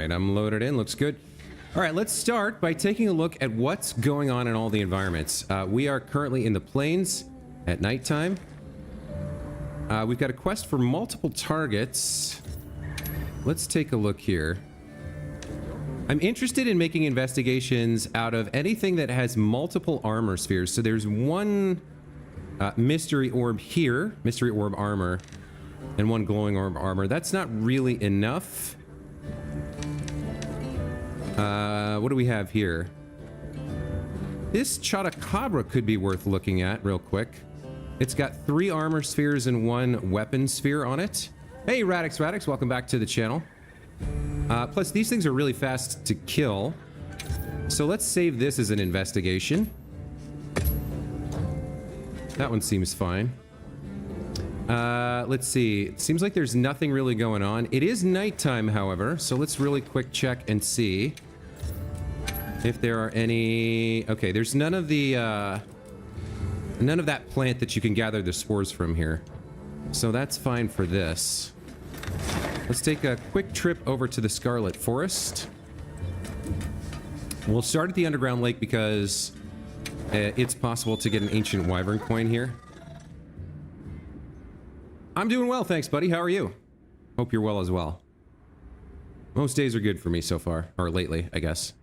right, I'm loaded in. Looks good. All right, let's start by taking a look at what's going on in all the environments. We are currently in the plains at nighttime. We've got a quest for multiple targets. Let's take a look here. I'm interested in making investigations out of anything that has multiple armor spheres. So there's one mystery orb here, mystery orb armor, and one glowing orb armor. That's not really enough. What do we have here? This Chotacabra could be worth looking at real quick. It's got 3 armor spheres and 1 weapon sphere on it. Hey, Radix, welcome back to the channel. Plus, these things are really fast to kill. So let's save this as an investigation. That one seems fine. Let's see. It seems like there's nothing really going on. It is nighttime, however, so let's really quick check and see if there are any... Okay, there's none of the, none of that plant that you can gather the spores from here. So that's fine for this. Let's take a quick trip over to the Scarlet Forest. We'll start at the Underground Lake because it's possible to get an Ancient Wyvern coin here. I'm doing well, thanks, buddy. How are you? Hope you're well as well. Most days are good for me so far. Or lately, I guess.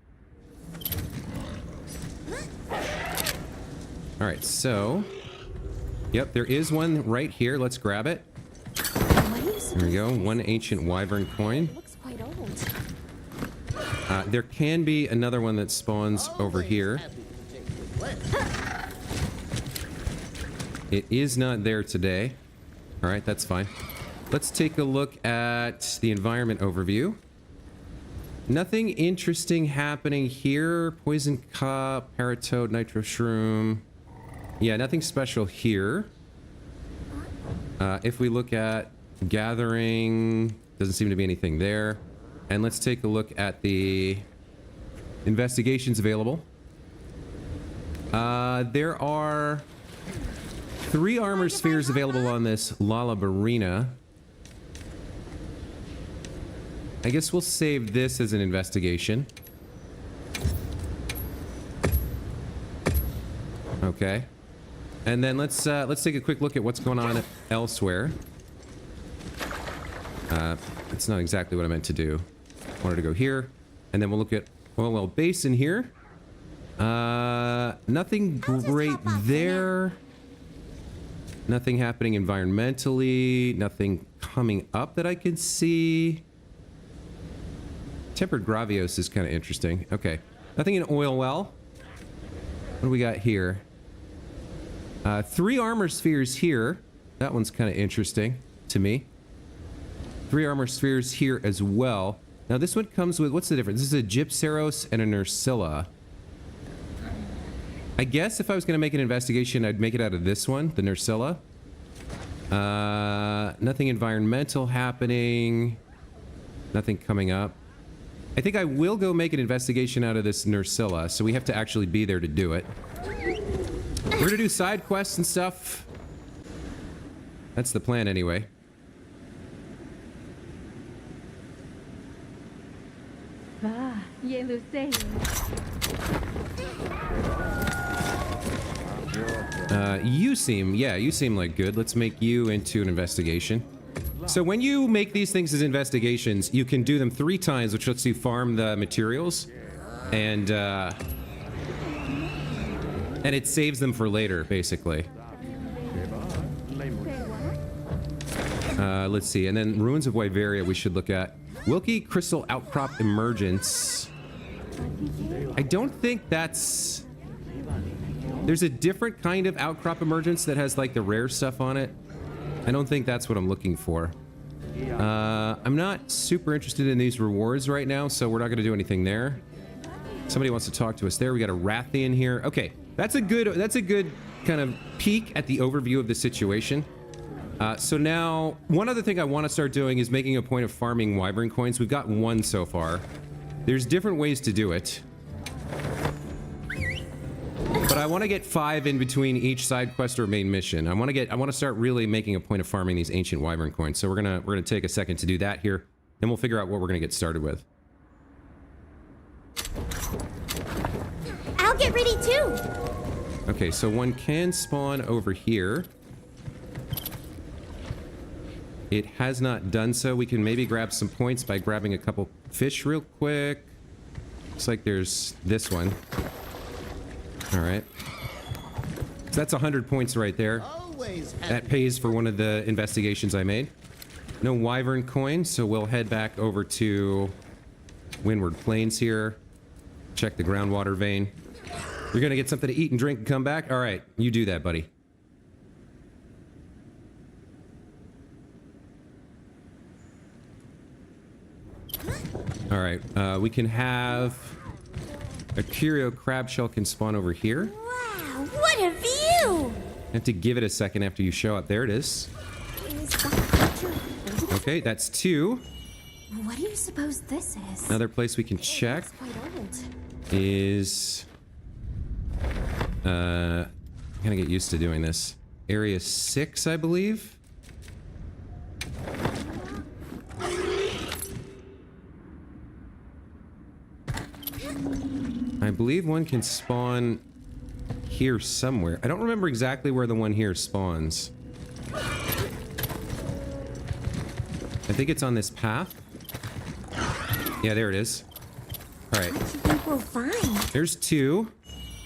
Alright, so... Yep, there is one right here. Let's grab it. There we go. 1 Ancient Wyvern coin. Looks quite old. There can be another one that spawns over here. It is not there today. Alright, that's fine. Let's take a look at the environment overview. Nothing interesting happening here. Poison cup, paratoad, nitro shroom. Yeah, nothing special here. If we look at gathering, doesn't seem to be anything there. And let's take a look at the investigations available. There are 3 armor spheres available on this Lalabarina. I guess we'll save this as an investigation. Okay. And then let's take a quick look at what's going on elsewhere. It's not exactly what I meant to do. I wanted to go here, and then we'll look at Oilwell Basin here. Nothing great there. Nothing happening environmentally. Nothing coming up that I can see. Tempered Gravios is kind of interesting. Okay. Nothing in Oilwell. What do we got here? 3 armor spheres here. That one's kind of interesting to me. 3 armor spheres here as well. Now this one comes with... What's the difference? This is a Gypceros and a Nursilla. I guess if I was going to make an investigation, I'd make it out of this one, the Nursilla. Nothing environmental happening. Nothing coming up. I think I will go make an investigation out of this Nursilla, so we have to actually be there to do it. We're going to do side quests and stuff. That's the plan anyway. You seem like good. Let's make you into an investigation. So when you make these things as investigations, you can do them 3 times, which lets you farm the materials, and it saves them for later, basically. Let's see, and then Ruins of Wyveria we should look at. Wilkie Crystal Outcrop Emergence. I don't think that's... There's a different kind of Outcrop Emergence that has like the rare stuff on it. I don't think that's what I'm looking for. I'm not super interested in these rewards right now, so we're not going to do anything there. Somebody wants to talk to us there. We got a Rathian here. Okay, that's a good kind of peek at the overview of the situation. So now, one other thing I want to start doing is making a point of farming Wyvern coins. We've got 1 so far. There's different ways to do it. But I want to get 5 in between each side quest or main mission. I want to start really making a point of farming these Ancient Wyvern coins. So we're gonna take a second to do that here, and we'll figure out what we're gonna get started with. get ready too. Okay, so one can spawn over here. It has not done so. We can maybe grab some points by grabbing a couple fish real quick. Looks like there's this one. All right. So that's 100 points right there. That pays for one of the investigations I made. No wyvern coin, so we'll head back over to Windward Plains here. Check the groundwater vein. You're gonna get something to eat and drink and come back? All right, you do that, buddy. All right, we can have a curio crab shell can spawn over here. Wow, what a view! I have to give it a second after you show up. There it is. Okay, that's 2. What do you suppose this is? Another place we can check Quite old. is... I'm gonna get used to doing this. Area 6, I believe. I believe one can spawn here somewhere. I don't remember exactly where the one here spawns. I think it's on this path. Yeah, there it is. All right. What do you think we'll find? There's 2.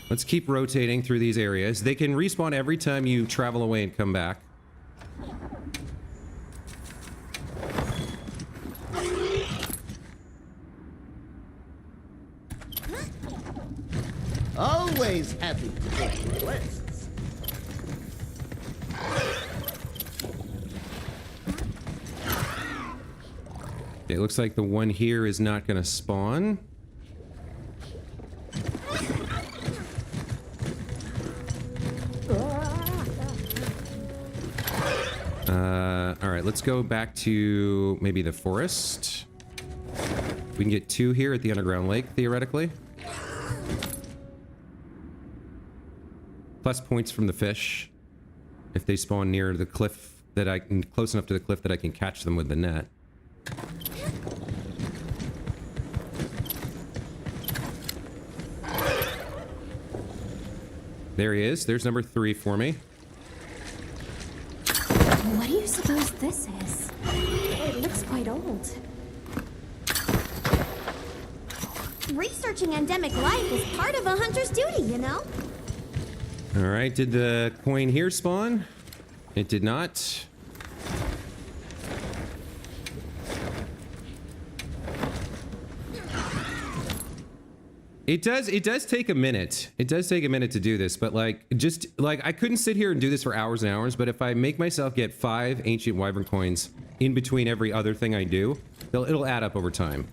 Let's keep rotating through these areas. They can respawn every time you travel away and come back. Always happy to take requests. It looks like the one here is not going to spawn. All right, let's go back to maybe the forest. We can get 2 here at the underground lake, theoretically. Plus points from the fish if they spawn near the cliff that I can, close enough to the cliff that I can catch them with the net. There he is. There's number 3 for me. What do you suppose this is? It looks quite old. Researching endemic life is part of a hunter's duty, you know? All right, did the coin here spawn? It did not. It does take a minute. It does take a minute to do this, but like, just like, I couldn't sit here and do this for hours and hours, but if I make myself get 5 ancient wyvern coins in between every other thing I do, it'll add up over time.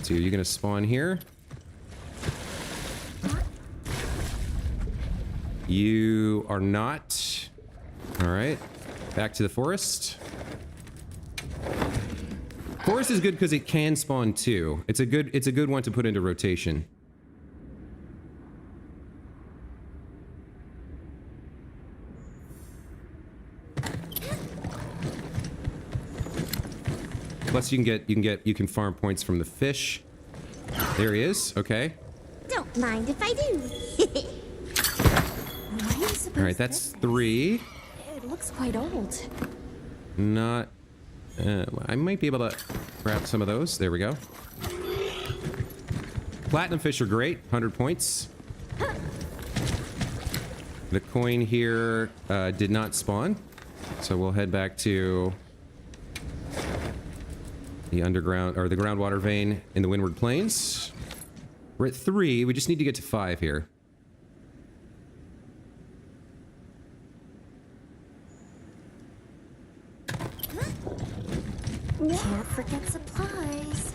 So you're gonna spawn here. You are not. All right, back to the forest. Forest is good because it can spawn 2. It's a good one to put into rotation. Plus you can farm points from the fish. There he is. Okay. Don't mind if I do. What do you suppose? All right, that's 3. It looks quite old. Not. I might be able to grab some of those. There we go. Platinum fish are great. 100 points. The coin here did not spawn, so we'll head back to the underground or the groundwater vein in the Windward Plains. We're at 3. We just need to get to 5 here. Can't forget supplies.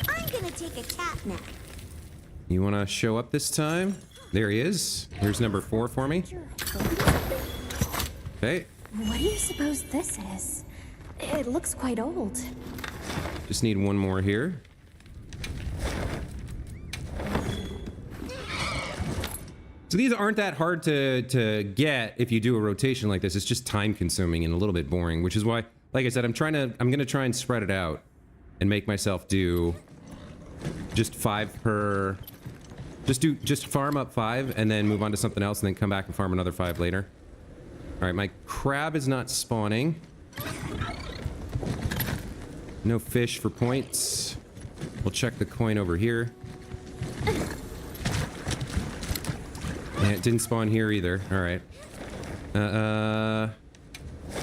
I'm gonna take a cat nap. You want to show up this time? There he is. Here's number 4 for me. Okay. What do you suppose this is? It looks quite old. Just need 1 more here. So these aren't that hard to get if you do a rotation like this. It's just time consuming and a little bit boring, which is why, like I said, I'm gonna try and spread it out and make myself do Just 5 per... Just farm up 5 and then move on to something else and then come back and farm another 5 later. Alright, my crab is not spawning. No fish for points. We'll check the coin over here. And it didn't spawn here either. Alright. I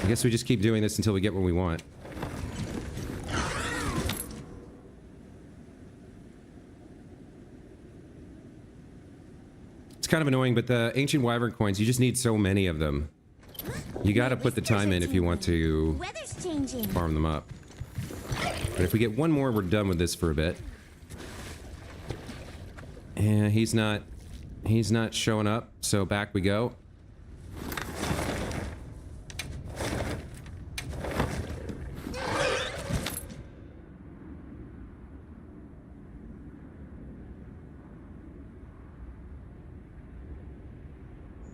guess we just keep doing this until we get what we want. It's kind of annoying, but the ancient wyvern coins, you just need so many of them. You gotta put the time in if you want to Weather's changing. farm them up. But if we get one more, we're done with this for a bit. And he's not showing up, so back we go.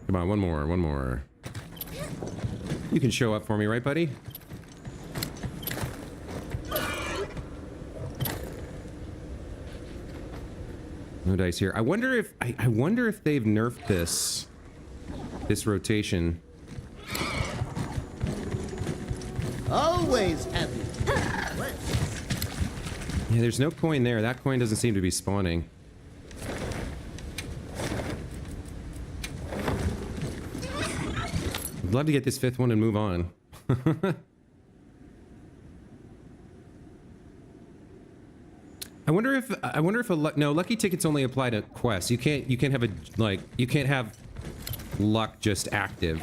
Come on, one more. You can show up for me, right, buddy? No dice here. I wonder if they've nerfed this rotation. Always happy. Yeah, there's no coin there. That coin doesn't seem to be spawning. I'd love to get this 5th one and move on. I wonder if no, lucky tickets only apply to quests. You can't have you can't have luck just active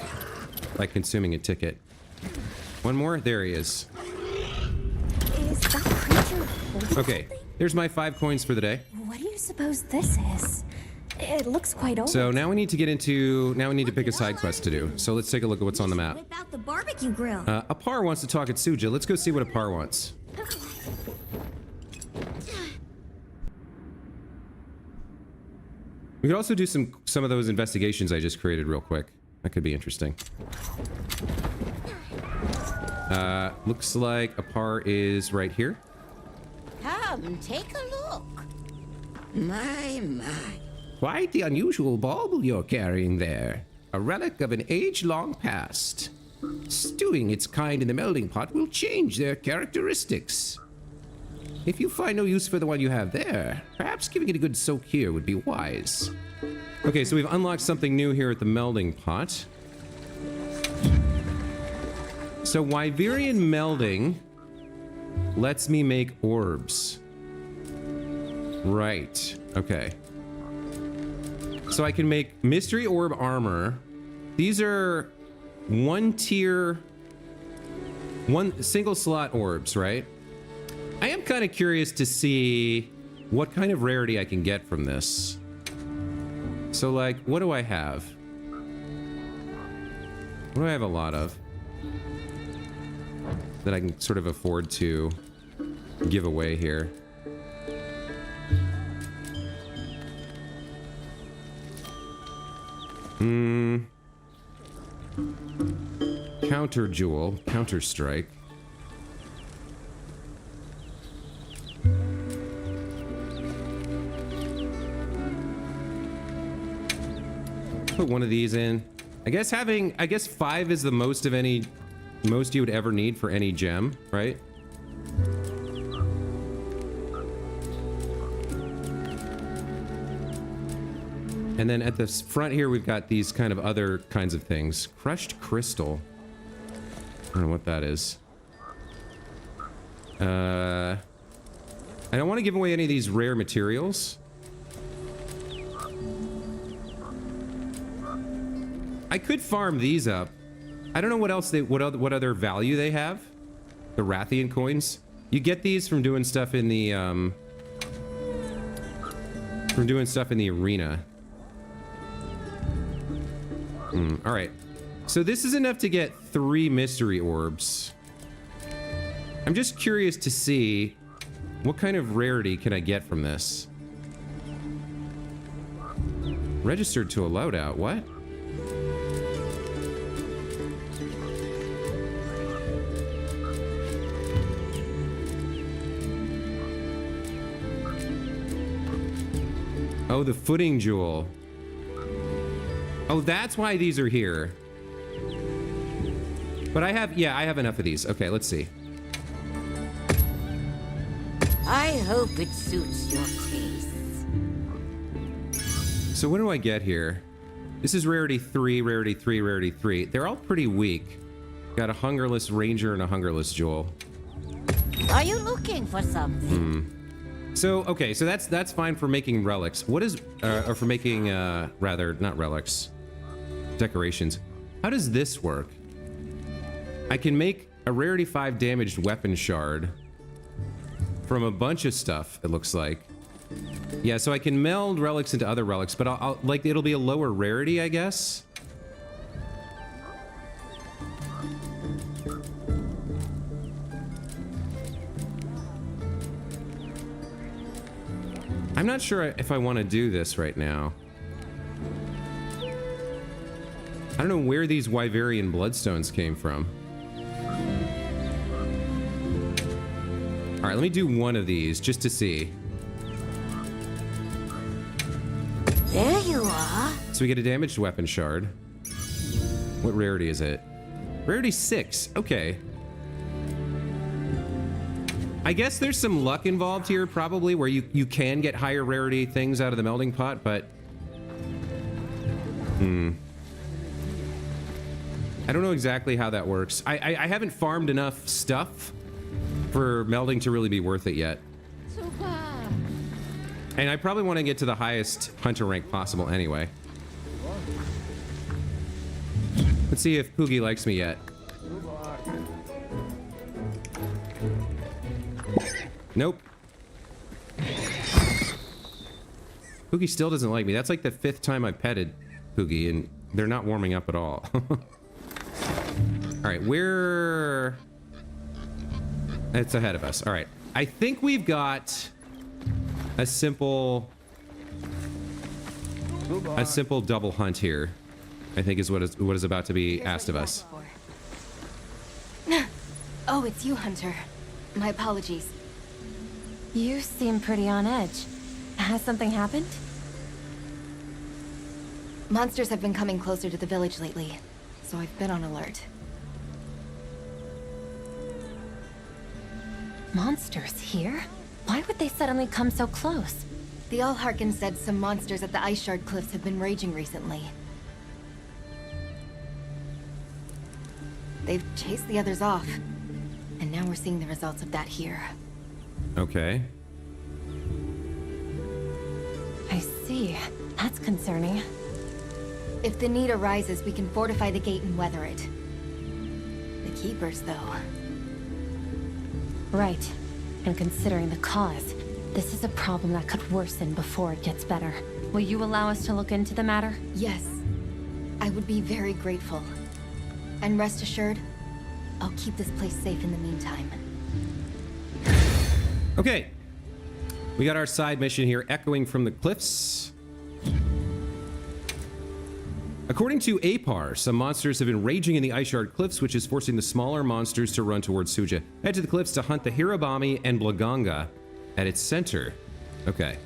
by consuming a ticket. One more, there he is. Is that creature holding Okay, something? there's my 5 coins for the day. What do you suppose this is? It looks quite old. So now we need to pick a side quest to do. So let's take a look at what's on the map. Whip out the barbecue grill. Apar wants to talk at Suja. Let's go see what Apar wants. We could also do some of those investigations I just created real quick. That could be interesting. Looks like Apar is right here. Come, take a look. My. Quite the unusual bauble you're carrying there. A relic of an age-long past. Stewing its kind in the melding pot will change their characteristics. If you find no use for the one you have there, perhaps giving it a good soak here would be wise. Okay, so we've unlocked something new here at the melding pot. So Wyverian melding lets me make orbs. Right, okay. So I can make mystery orb armor. These are one single slot orbs, right? I am kind of curious to see what kind of rarity I can get from this. So like, what do I have? What do I have a lot of? That I can sort of afford to give away here. Counter jewel, counter strike. Put one of these in. I guess 5 is the most you would ever need for any gem, right? And then at the front here, we've got these kind of other kinds of things. Crushed crystal. I don't know what that is. I don't want to give away any of these rare materials. I could farm these up. I don't know what else what other value they have. The Rathian coins. You get these from doing stuff in the arena. All right. So this is enough to get 3 mystery orbs. I'm just curious to see what kind of rarity can I get from this. Registered to a loadout. What? Oh, the footing jewel. Oh, that's why these are here. But I have enough of these. Okay, let's see. I hope it suits your taste. So what do I get here? This is rarity 3, rarity 3, rarity 3. They're all pretty weak. Got a hungerless ranger and a hungerless jewel. Are you looking for something? So, okay, so that's fine for making relics. What is, or for making, rather, not relics, decorations. How does this work? I can make a rarity 5 damaged weapon shard from a bunch of stuff, it looks like. Yeah, so I can meld relics into other relics, but I'll like, it'll be a lower rarity, I guess. I'm not sure if I want to do this right now. I don't know where these Wyverian bloodstones came from. All right, let me do one of these just to see. There you are. So we get a damaged weapon shard. What rarity is it? Rarity 6. Okay. I guess there's some luck involved here, probably, where you can get higher rarity things out of the melding pot, but... I don't know exactly how that works. I haven't farmed enough stuff for melding to really be worth it yet. And I probably want to get to the highest hunter rank possible anyway. Let's see if Poogie likes me yet. Nope. Poogie still doesn't like me. That's like the 5th time I petted Poogie, and they're not warming up at all. All right, we're... It's ahead of us. All right. I think we've got a simple double hunt here. I think is what is about to be asked of us. Oh, it's you, Hunter. My apologies. You seem pretty on edge. Has something happened? Monsters have been coming closer to the village lately, so I've been on alert. Monsters here? Why would they suddenly come so close? The Allharkin said some monsters at the Ice Shard Cliffs have been raging recently. They've chased the others off, and now we're seeing the results of that here. Okay. I see. That's concerning. If the need arises, we can fortify the gate and weather it. The Keepers, though. Right. And considering the cause, this is a problem that could worsen before it gets better. Will you allow us to look into the matter? Yes. I would be very grateful. And rest assured, I'll keep this place safe in the meantime. Okay. We got our side mission here, Echoing from the Cliffs. According to APAR, some monsters have been raging in the Ice Shard Cliffs, which is forcing the smaller monsters to run towards Suja. Head to the cliffs to hunt the Hirabami and Blaganga at its center. Okay.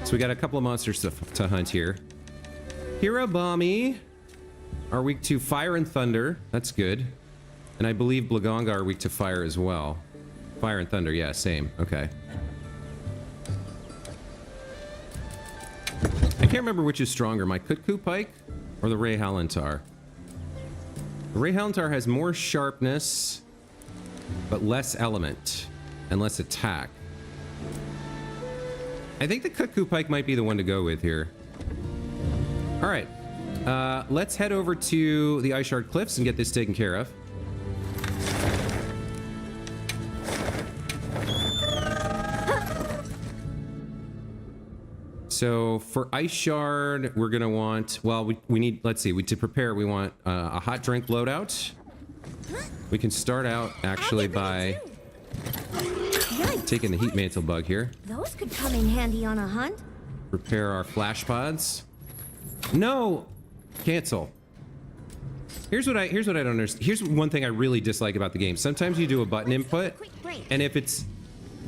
So we got a couple of monsters to hunt here. Hirabami are weak to fire and thunder. That's good. And I believe Blaganga are weak to fire as well. Fire and thunder, yeah, same. Okay. I can't remember which is stronger, my Kutku Pike or the Ray Halantar. The Ray Halantar has more sharpness, but less element and less attack. I think the Kutku Pike might be the one to go with here. All right, let's head over to the Ice Shard Cliffs and get this taken care of. So for Ice Shard, we're gonna want, well, we need, let's see, to prepare, we want a hot drink loadout. We can start out actually by taking the heat mantle bug here. Those could come in handy on a hunt. Prepare our flash pods. No, cancel. Here's what I don't understand. Here's one thing I really dislike about the game. Sometimes you do a button input, and if it's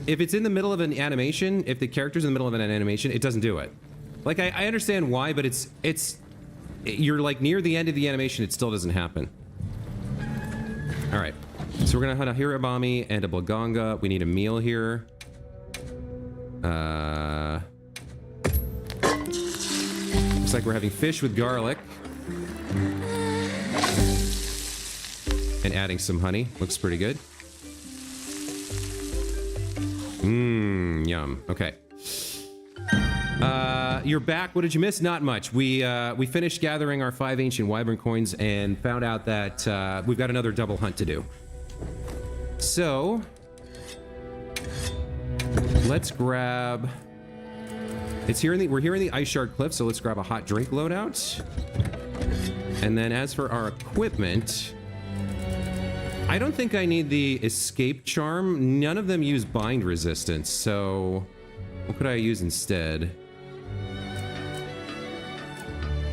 in the middle of an animation, if the character's in the middle of an animation, it doesn't do it. Like, I understand why, but you're like near the end of the animation, it still doesn't happen. All right. So we're gonna hunt a Hirabami and a Blaganga. We need a meal here. Looks like we're having fish with garlic. And adding some honey. Looks pretty good. Mmm, yum. Okay. You're back. What did you miss? Not much. We finished gathering our 5 ancient wyvern coins and found out that we've got another double hunt to do. So let's grab. We're here in the Ice Shard Cliff, so let's grab a hot drink loadout. And then as for our equipment, I don't think I need the escape charm. None of them use bind resistance, so what could I use instead?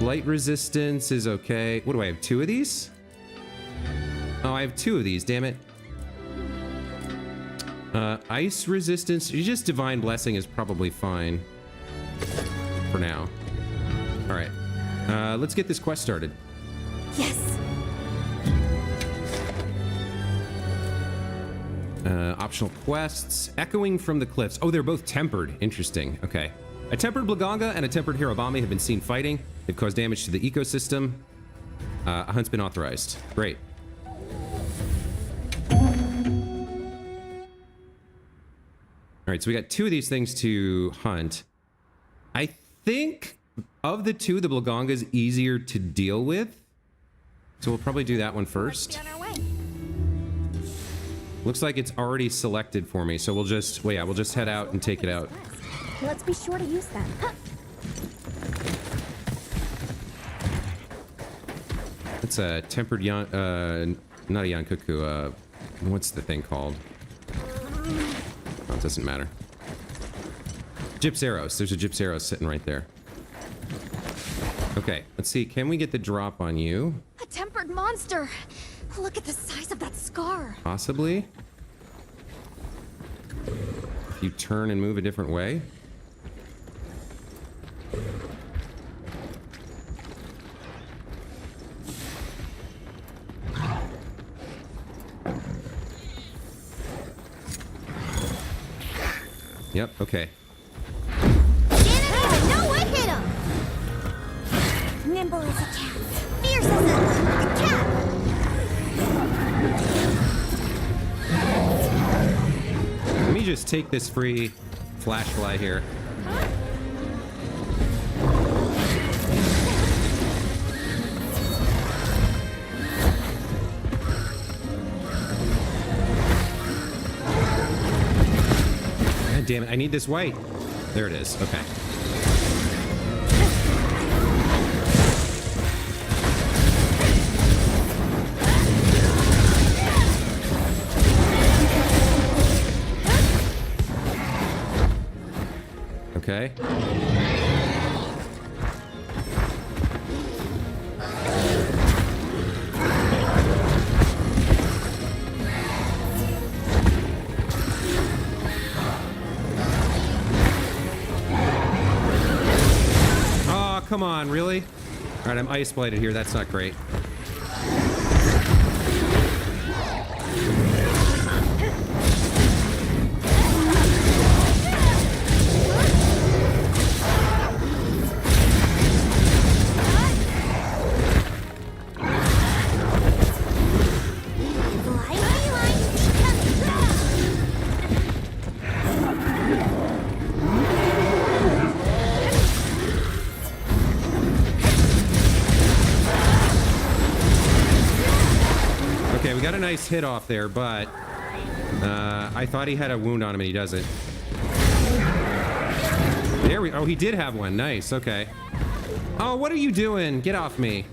Light resistance is okay. What do I have? 2 of these? Oh, I have 2 of these, damn it. Ice resistance, just divine blessing is probably fine for now. All right, let's get this quest started. Yes. Optional quests. Echoing from the cliffs. Oh, they're both tempered. Interesting. Okay. A tempered Blaganga and a tempered Hirabami have been seen fighting. They've caused damage to the ecosystem. A hunt's been authorized. Great. All right, so we got 2 of these things to hunt. I think of the 2, the Blaganga is easier to deal with. So we'll probably do that one first. Looks like it's already selected for me, so we'll just head out and take it out. Let's be sure to use them. It's a tempered not a Yankuku, what's the thing called? Oh, it doesn't matter. Gypsaros. There's a Gypsaros sitting right there. Okay, let's see. Can we get the drop on you? A tempered monster. Look at the size of that scar. Possibly. If you turn and move a different way. Yep, okay. No one hit him! Nimble as a cat. Fierce as a cat! Let me just take this free flash fly here. God damn it, I need this white. There it is, okay. Okay. Oh, come on, really? All right, I'm ice blighted here. That's not great. Okay, we got a nice hit off there, but I thought he had a wound on him and he doesn't. There we... Oh, he did have one. Nice. Okay. Oh, what are you doing? Get off me.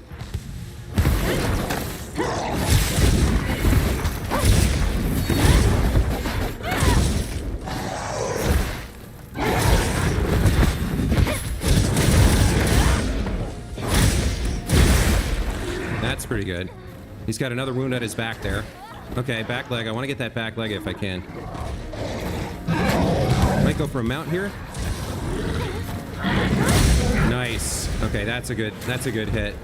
That's pretty good. He's got another wound at his back there. Okay, back leg. I want to get that back leg if I can. Might go for a mount here. Nice. Okay, that's a good hit.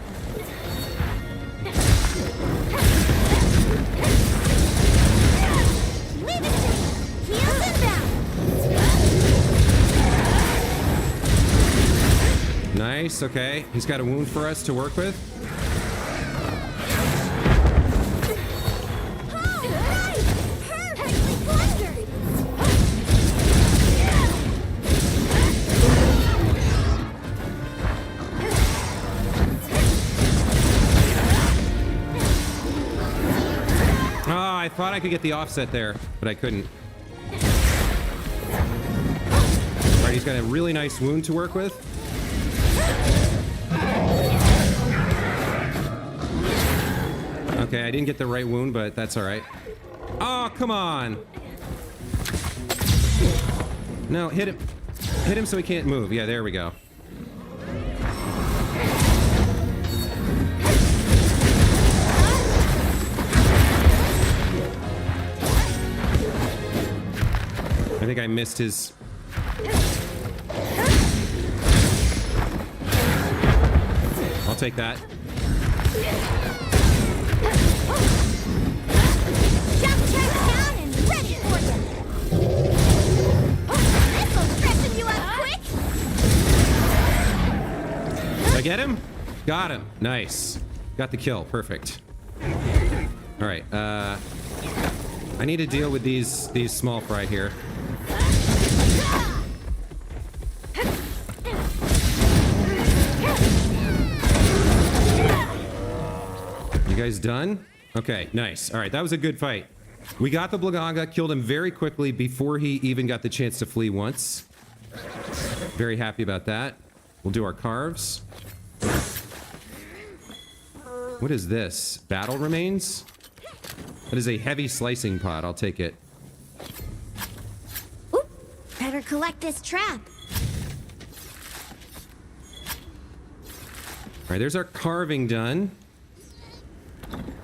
Leave it to me. Heels inbound. Nice. Okay, he's got a wound for us to work with. Oh, nice. Perfectly blundered. Oh, I thought I could get the offset there, but I couldn't. All right, he's got a really nice wound to work with. Okay, I didn't get the right wound, but that's all right. Oh, come on. No, hit him. Hit him so he can't move. Yeah, there we go. I think I missed his... I'll take that. Jump check down and ready for you. This'll freshen you up quick. Did I get him? Got him. Nice. Got the kill. Perfect. All right. I need to deal with these small fry here. You guys done? Okay, nice. All right, that was a good fight. We got the Blaganga, killed him very quickly before he even got the chance to flee once. Very happy about that. We'll do our carves. What is this? Battle remains? That is a heavy slicing pod. I'll take it. Oop, better collect this trap. All right, there's our carving done.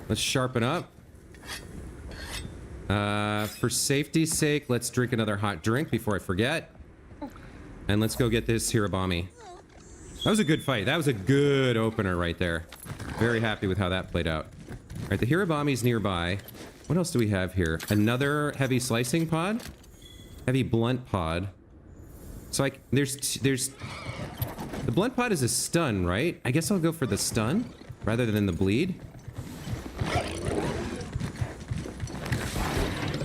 Let's sharpen up. For safety's sake, let's drink another hot drink before I forget. And let's go get this Hirabami. That was a good fight. That was a good opener right there. Very happy with how that played out. All right, the Hirabami's nearby. What else do we have here? Another heavy slicing pod? Heavy blunt pod. So there's the blunt pod is a stun, right? I guess I'll go for the stun rather than the bleed.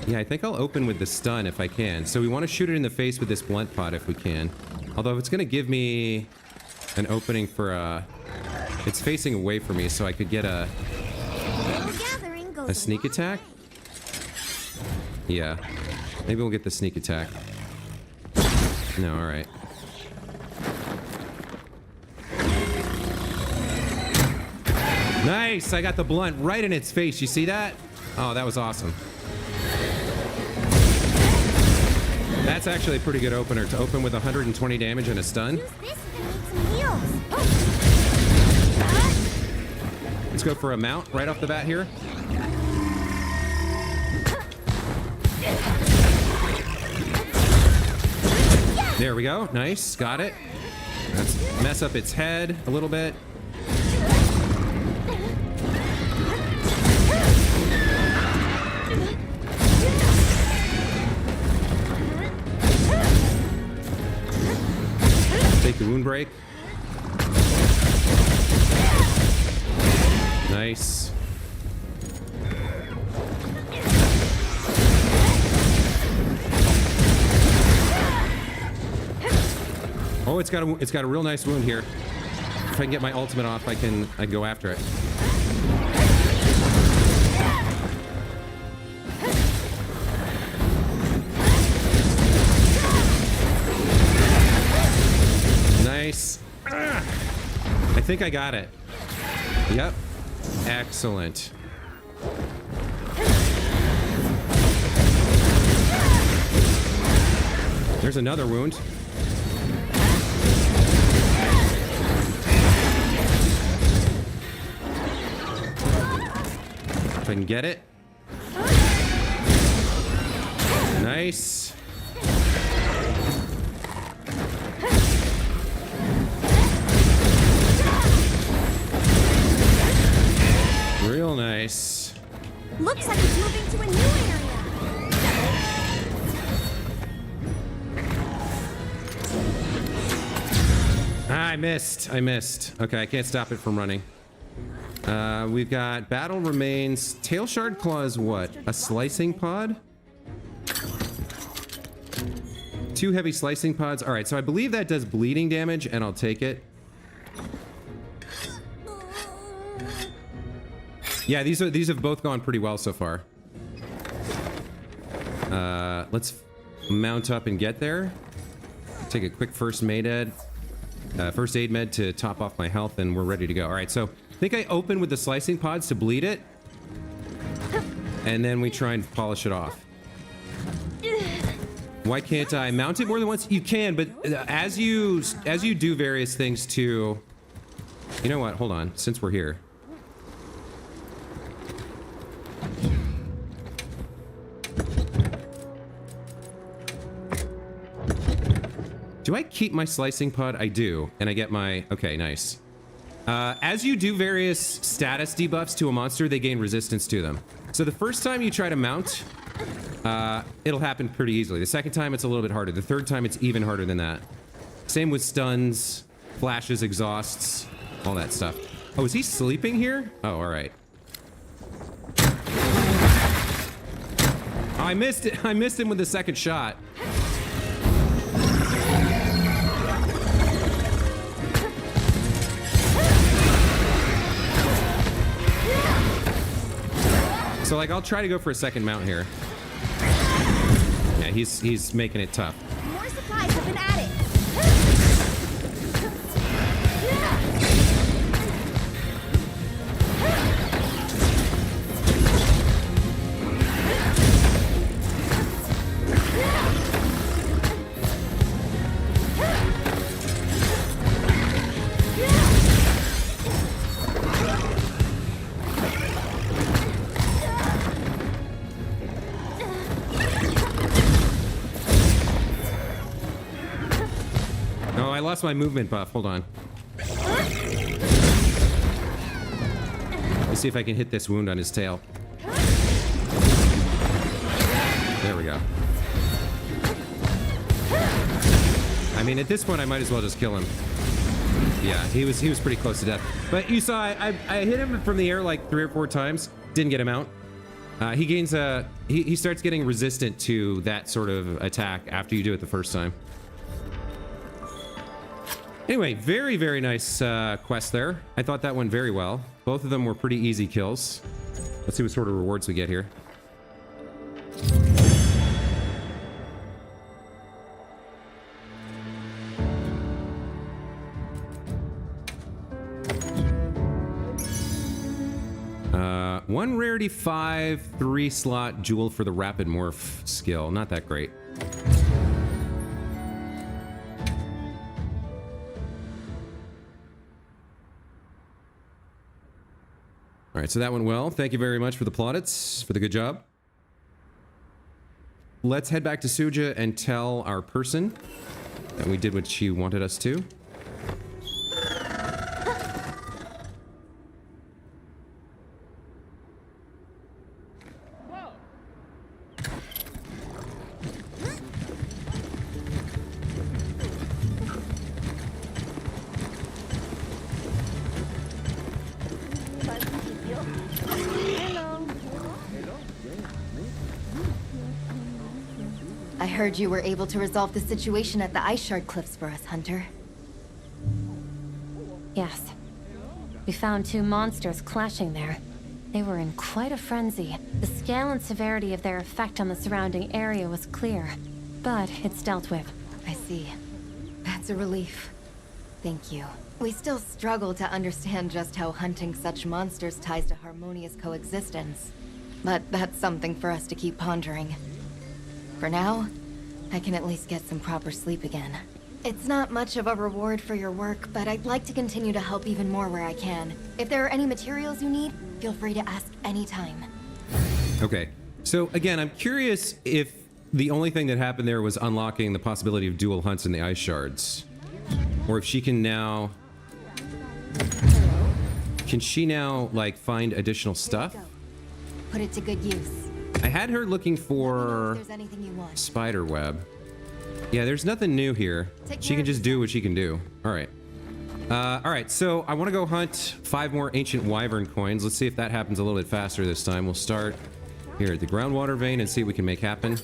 Yeah, I think I'll open with the stun if I can. So we want to shoot it in the face with this blunt pod if we can. Although it's going to give me an opening for it's facing away from me, so I could get a sneak attack. Yeah, maybe we'll get the sneak attack. No, all right. Nice! I got the blunt right in its face. You see that? Oh, that was awesome. That's actually a pretty good opener to open with 120 damage and a stun. Use this to make some heals. Let's go for a mount right off the bat here. There we go. Nice. Got it. Let's mess up its head a little bit. Take the wound break. Nice. Oh, it's got a real nice wound here. If I can get my ultimate off, I can go after it. Nice. I think I got it. Yep. Excellent. There's another wound. If I can get it. Nice. I missed. Okay, I can't stop it from running. We've got battle remains. Tail shard claw is what? A slicing pod? 2 heavy slicing pods. All right, so I believe that does bleeding damage, and I'll take it. Yeah, these have both gone pretty well so far. Let's mount up and get there. Take a quick first aid med to top off my health, and we're ready to go. All right, so I think I open with the slicing pods to bleed it, and then we try and polish it off. Why can't I mount it more than once? You can, but as you do various things to... You know what? Hold on, since we're here. Do I keep my slicing pod? I do, and I get my... Okay, nice. As you do various status debuffs to a monster, they gain resistance to them. So the first time you try to mount, it'll happen pretty easily. The second time, it's a little bit harder. The third time, it's even harder than that. Same with stuns, flashes, exhausts, all that stuff. Oh, is he sleeping here? Oh, all right. Oh, I missed it. I missed him with the second shot. So, like, I'll try to go for a second mount here. Yeah, he's making it tough. More supplies have been added. I lost my movement buff. Hold on. Let's see if I can hit this wound on his tail. There we go. I mean, at this point, I might as well just kill him. Yeah, he was pretty close to death. But you saw, I hit him from the air like 3 or 4 times. Didn't get him out. He gains he starts getting resistant to that sort of attack after you do it the first time. Anyway, very, very nice quest there. I thought that went very well. Both of them were pretty easy kills. Let's see what sort of rewards we get here. One rarity 5, 3 slot jewel for the rapid morph skill. Not that great. All right, so that went well. Thank you very much for the plaudits, for the good job. Let's head back to Suja and tell our person that we did what she wanted us to. I heard you were able to resolve the situation at the Ice Shard Cliffs for us, Hunter. Yes. We found 2 monsters clashing there. They were in quite a frenzy. The scale and severity of their effect on the surrounding area was clear, but it's dealt with. I see. That's a relief. Thank you. We still struggle to understand just how hunting such monsters ties to harmonious coexistence. But that's something for us to keep pondering. For now, I can at least get some proper sleep again. It's not much of a reward for your work, but I'd like to continue to help even more where I can. If there are any materials you need, feel free to ask anytime. Okay, so again, I'm curious if the only thing that happened there was unlocking the possibility of dual hunts in the ice shards. Or if she can now... Can she now, like, find additional stuff? Put it to good use. I had her looking for If there's anything you want. spider web. Yeah, there's nothing new here. She can just do what she can do. All right. All right, so I want to go hunt 5 more ancient wyvern coins. Let's see if that happens a little bit faster this time. We'll start here at the groundwater vein and see what we can make happen.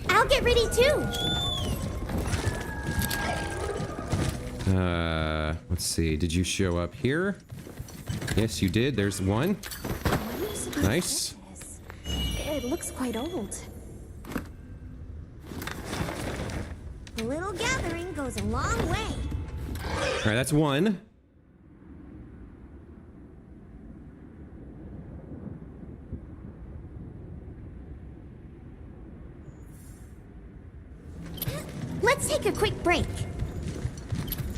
I'll get ready too. Let's see. Did you show up here? Yes, you did. There's one. Nice. It looks quite old. A little gathering goes a long way. All right, that's one. Let's take a quick break.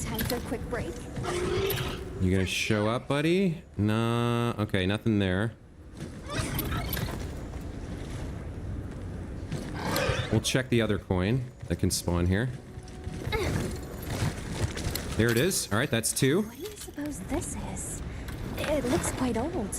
Time for a quick break. You gonna show up, buddy? Nah. Okay, nothing there. We'll check the other coin that can spawn here. There it is. All right, that's 2. What do you suppose this is? It looks quite old.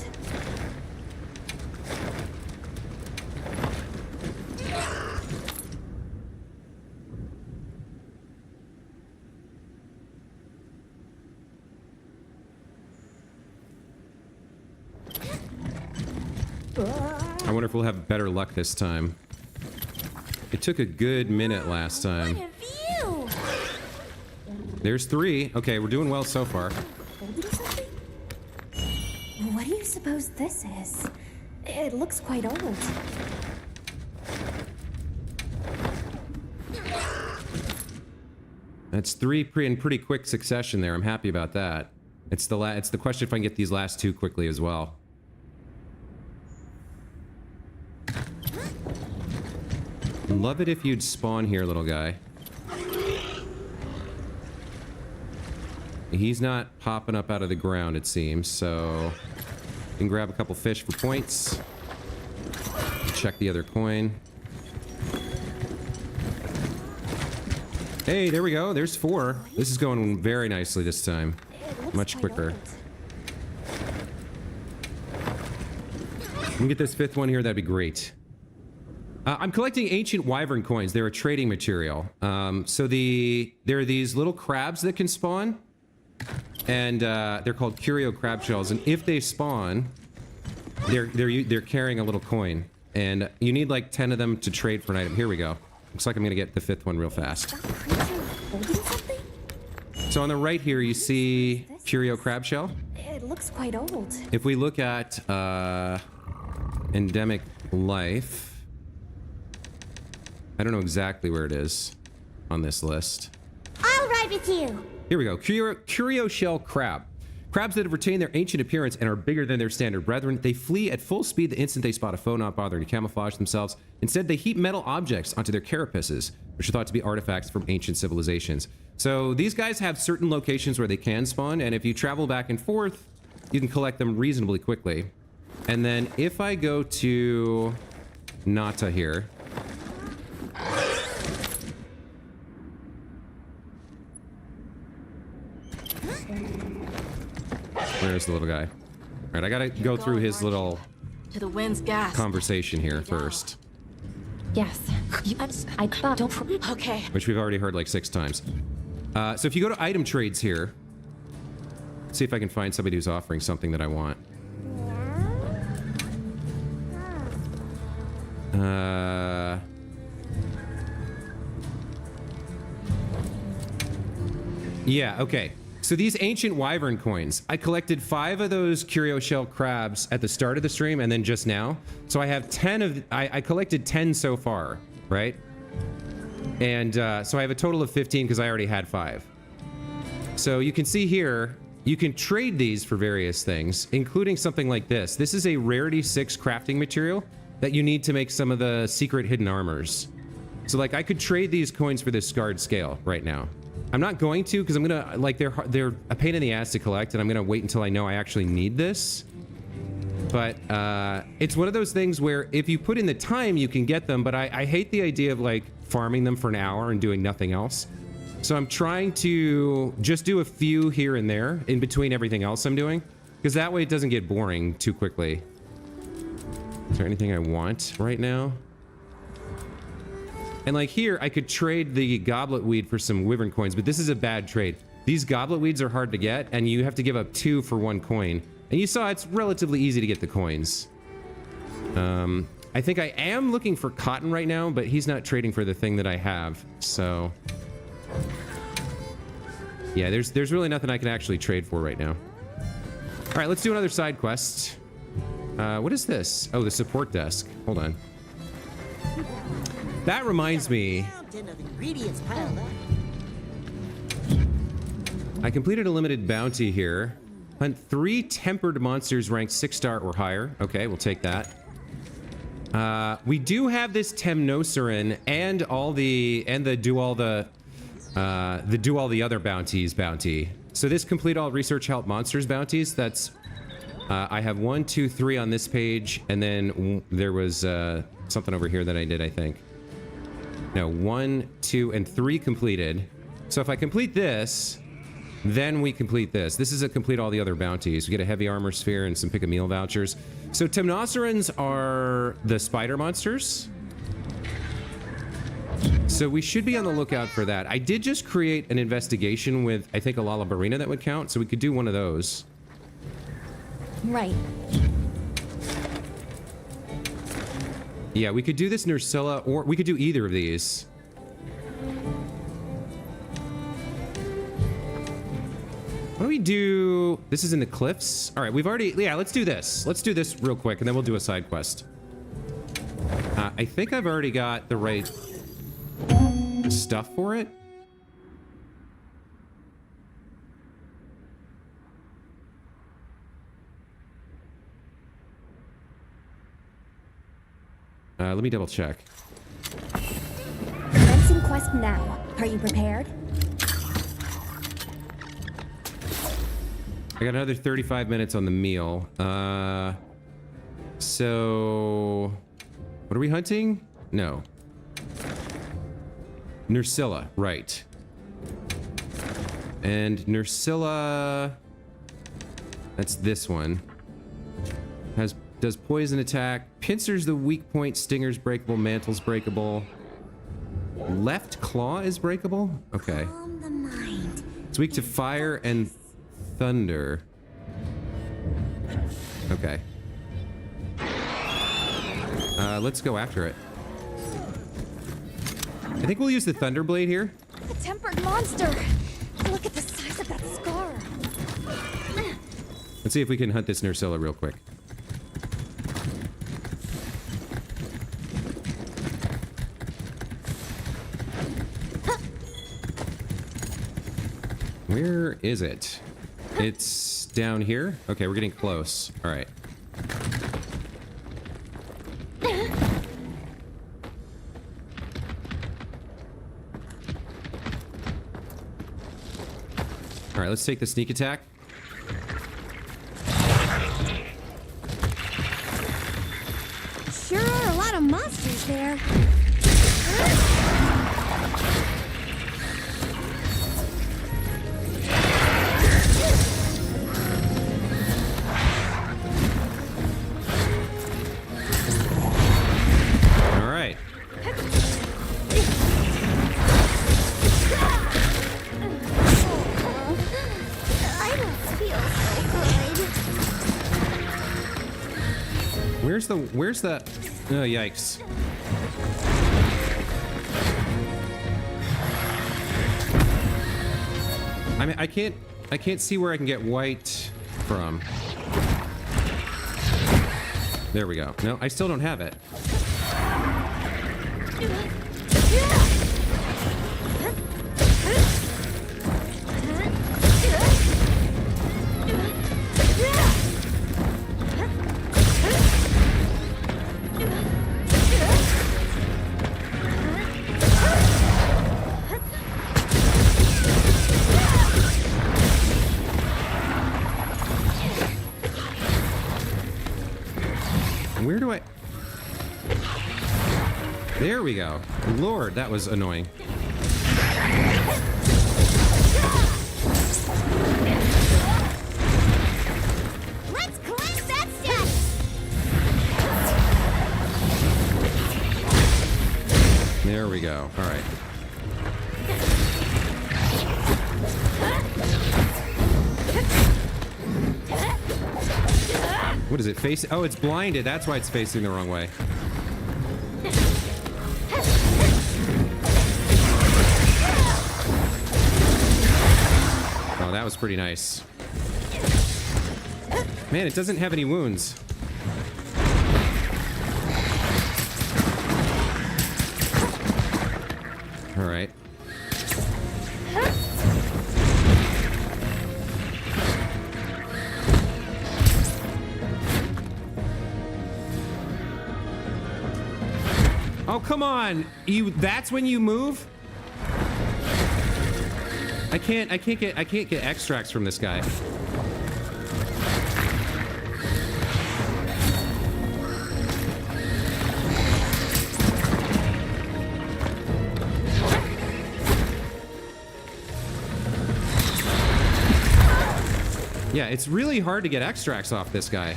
I wonder if we'll have better luck this time. It took a good minute last time. What a view! There's 3. Okay, we're doing well so far. Holding something? What do you suppose this is? It looks quite old. That's 3 in pretty quick succession there. I'm happy about that. It's the question if I can get these last 2 quickly as well. Love it if you'd spawn here, little guy. He's not popping up out of the ground, it seems, so you can grab a couple fish for points. Check the other coin. Hey, there we go. There's 4. This is going very nicely this time. Much quicker. Let me get this 5th one here. That'd be great. I'm collecting ancient wyvern coins. They're a trading material. So there are these little crabs that can spawn, and they're called curio crab shells. And if they spawn, they're carrying a little coin, and you need like 10 of them to trade for an item. Here we go. Looks like I'm gonna get the 5th one real fast. Holding something? So on the right here, you see curio crab shell. It looks quite old. If we look at endemic life. I don't know exactly where it is on this list. I'll ride with you. Here we go. Curio shell crab. Crabs that have retained their ancient appearance and are bigger than their standard brethren. They flee at full speed the instant they spot a foe, not bothering to camouflage themselves. Instead, they heap metal objects onto their carapaces, which are thought to be artifacts from ancient civilizations. So these guys have certain locations where they can spawn, and if you travel back and forth, you can collect them reasonably quickly. And then if I go to Nata here, where's the little guy? All right, I gotta go through his little To the wind's gas. conversation here first, Yes. I thought. Okay. which we've already heard like 6 times. So if you go to item trades here, see if I can find somebody who's offering something that I want. Yeah, okay. So these ancient wyvern coins, I collected 5 of those curio shell crabs at the start of the stream and then just now. So I have 10 of, I collected 10 so far, right? And so I have a total of 15 because I already had 5. So you can see here, you can trade these for various things, including something like this. This is a rarity 6 crafting material that you need to make some of the secret hidden armors. So like I could trade these coins for this scarred scale right now. I'm not going to because I'm gonna like they're a pain in the ass to collect, and I'm gonna wait until I know I actually need this. But it's one of those things where if you put in the time, you can get them. But I hate the idea of like farming them for an hour and doing nothing else. So I'm trying to just do a few here and there in between everything else I'm doing. Because that way it doesn't get boring too quickly. Is there anything I want right now? And like here, I could trade the goblet weed for some wyvern coins, but this is a bad trade. These goblet weeds are hard to get, and you have to give up 2 for 1 coin. And you saw it's relatively easy to get the coins. I think I am looking for cotton right now, but he's not trading for the thing that I have, so... Yeah, there's really nothing I can actually trade for right now. All right, let's do another side quest. What is this? Oh, the support desk. Hold on. That reminds me. I completed a limited bounty here. Hunt 3 tempered monsters ranked 6-star or higher. Okay, we'll take that. We do have this Temnoceran and the do all the other bounties bounty. So this complete all research help monsters bounties. That's I have 1, 2, 3 on this page, and then there was something over here that I did, I think. No, 1, 2, and 3 completed. So if I complete this, then we complete this. This is a complete all the other bounties. We get a heavy armor sphere and some pick a meal vouchers. So Temnocerans are the spider monsters. So we should be on the lookout for that. I did just create an investigation with, I think, a Lalabarina that would count, so we could do one of those. Right. Yeah, we could do this Nursilla, or we could do either of these. What do we do? This is in the cliffs. All right, we've already, yeah, let's do this. Let's do this real quick, and then we'll do a side quest. I think I've already got the right stuff for it. Let me double check. Commencing quest now. Are you prepared? I got another 35 minutes on the meal. So what are we hunting? No. Nursilla, right. And Nursilla, that's this one. Does poison attack, pincers the weak point, stingers breakable, mantles breakable. Left claw is breakable? Okay. Calm the mind. It's weak to fire and thunder. Okay. Let's go after it. I think we'll use the Thunderblade here. A tempered monster. Look at the size of that scar. Let's see if we can hunt this Nursilla real quick. Where is it? It's down here? Okay, we're getting close. All right. All right, let's take the sneak attack. Sure are a lot of monsters there. All right. I don't feel so good. Where's the, oh, yikes. I mean, I can't see where I can get white from. There we go. No, I still don't have it. Where do I... There we go. Lord, that was annoying. go. All right. What is it facing? Oh, it's blinded. That's why it's facing the wrong way. Oh, that was pretty nice. Man, it doesn't have any wounds. All right. Oh, come on. That's when you move? I can't get extracts from this guy. Yeah, it's really hard to get extracts off this guy.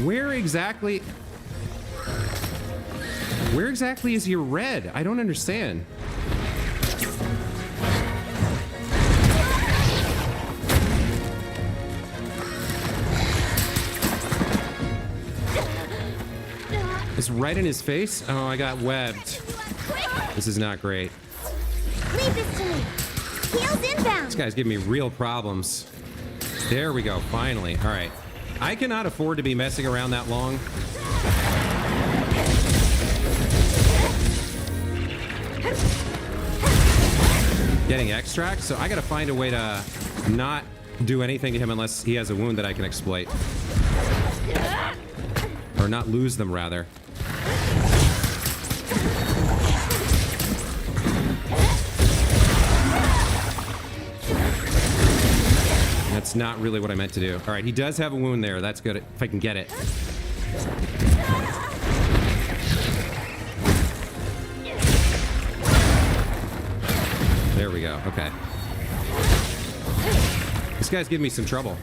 Where exactly is your red? I don't understand. It's right in his face? Oh, I got webbed. This is not great. Leave this to me. Heels inbound. This guy's giving me real problems. There we go, finally. All right. I cannot afford to be messing around that long. Getting extracts, so I gotta find a way to not do anything to him unless he has a wound that I can exploit. Or not lose them, rather. That's not really what I meant to do. All right, he does have a wound there. That's good if I can get it. There we go. Okay. This guy's giving me some trouble.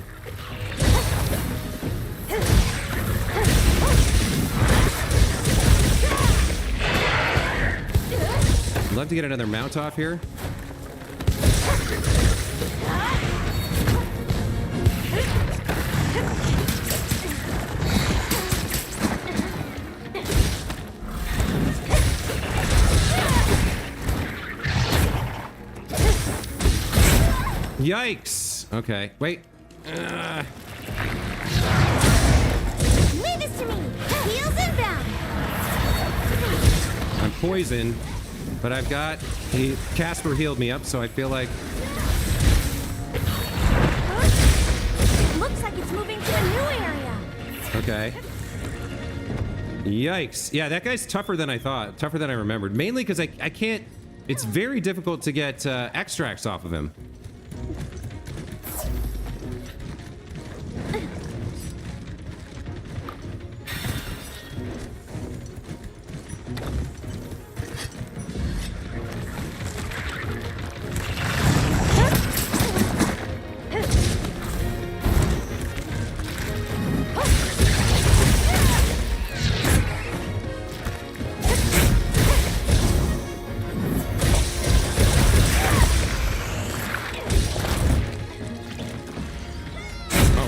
I'd love to get another mount off here. Yikes. Okay. Wait. Leave this to me. Heels inbound. I'm poisoned, but I've got... Casper healed me up, so I feel like... Looks like it's moving to a new area. Okay. Yikes. Yeah, that guy's tougher than I thought. Tougher than I remembered. Mainly because I can't... It's very difficult to get extracts off of him.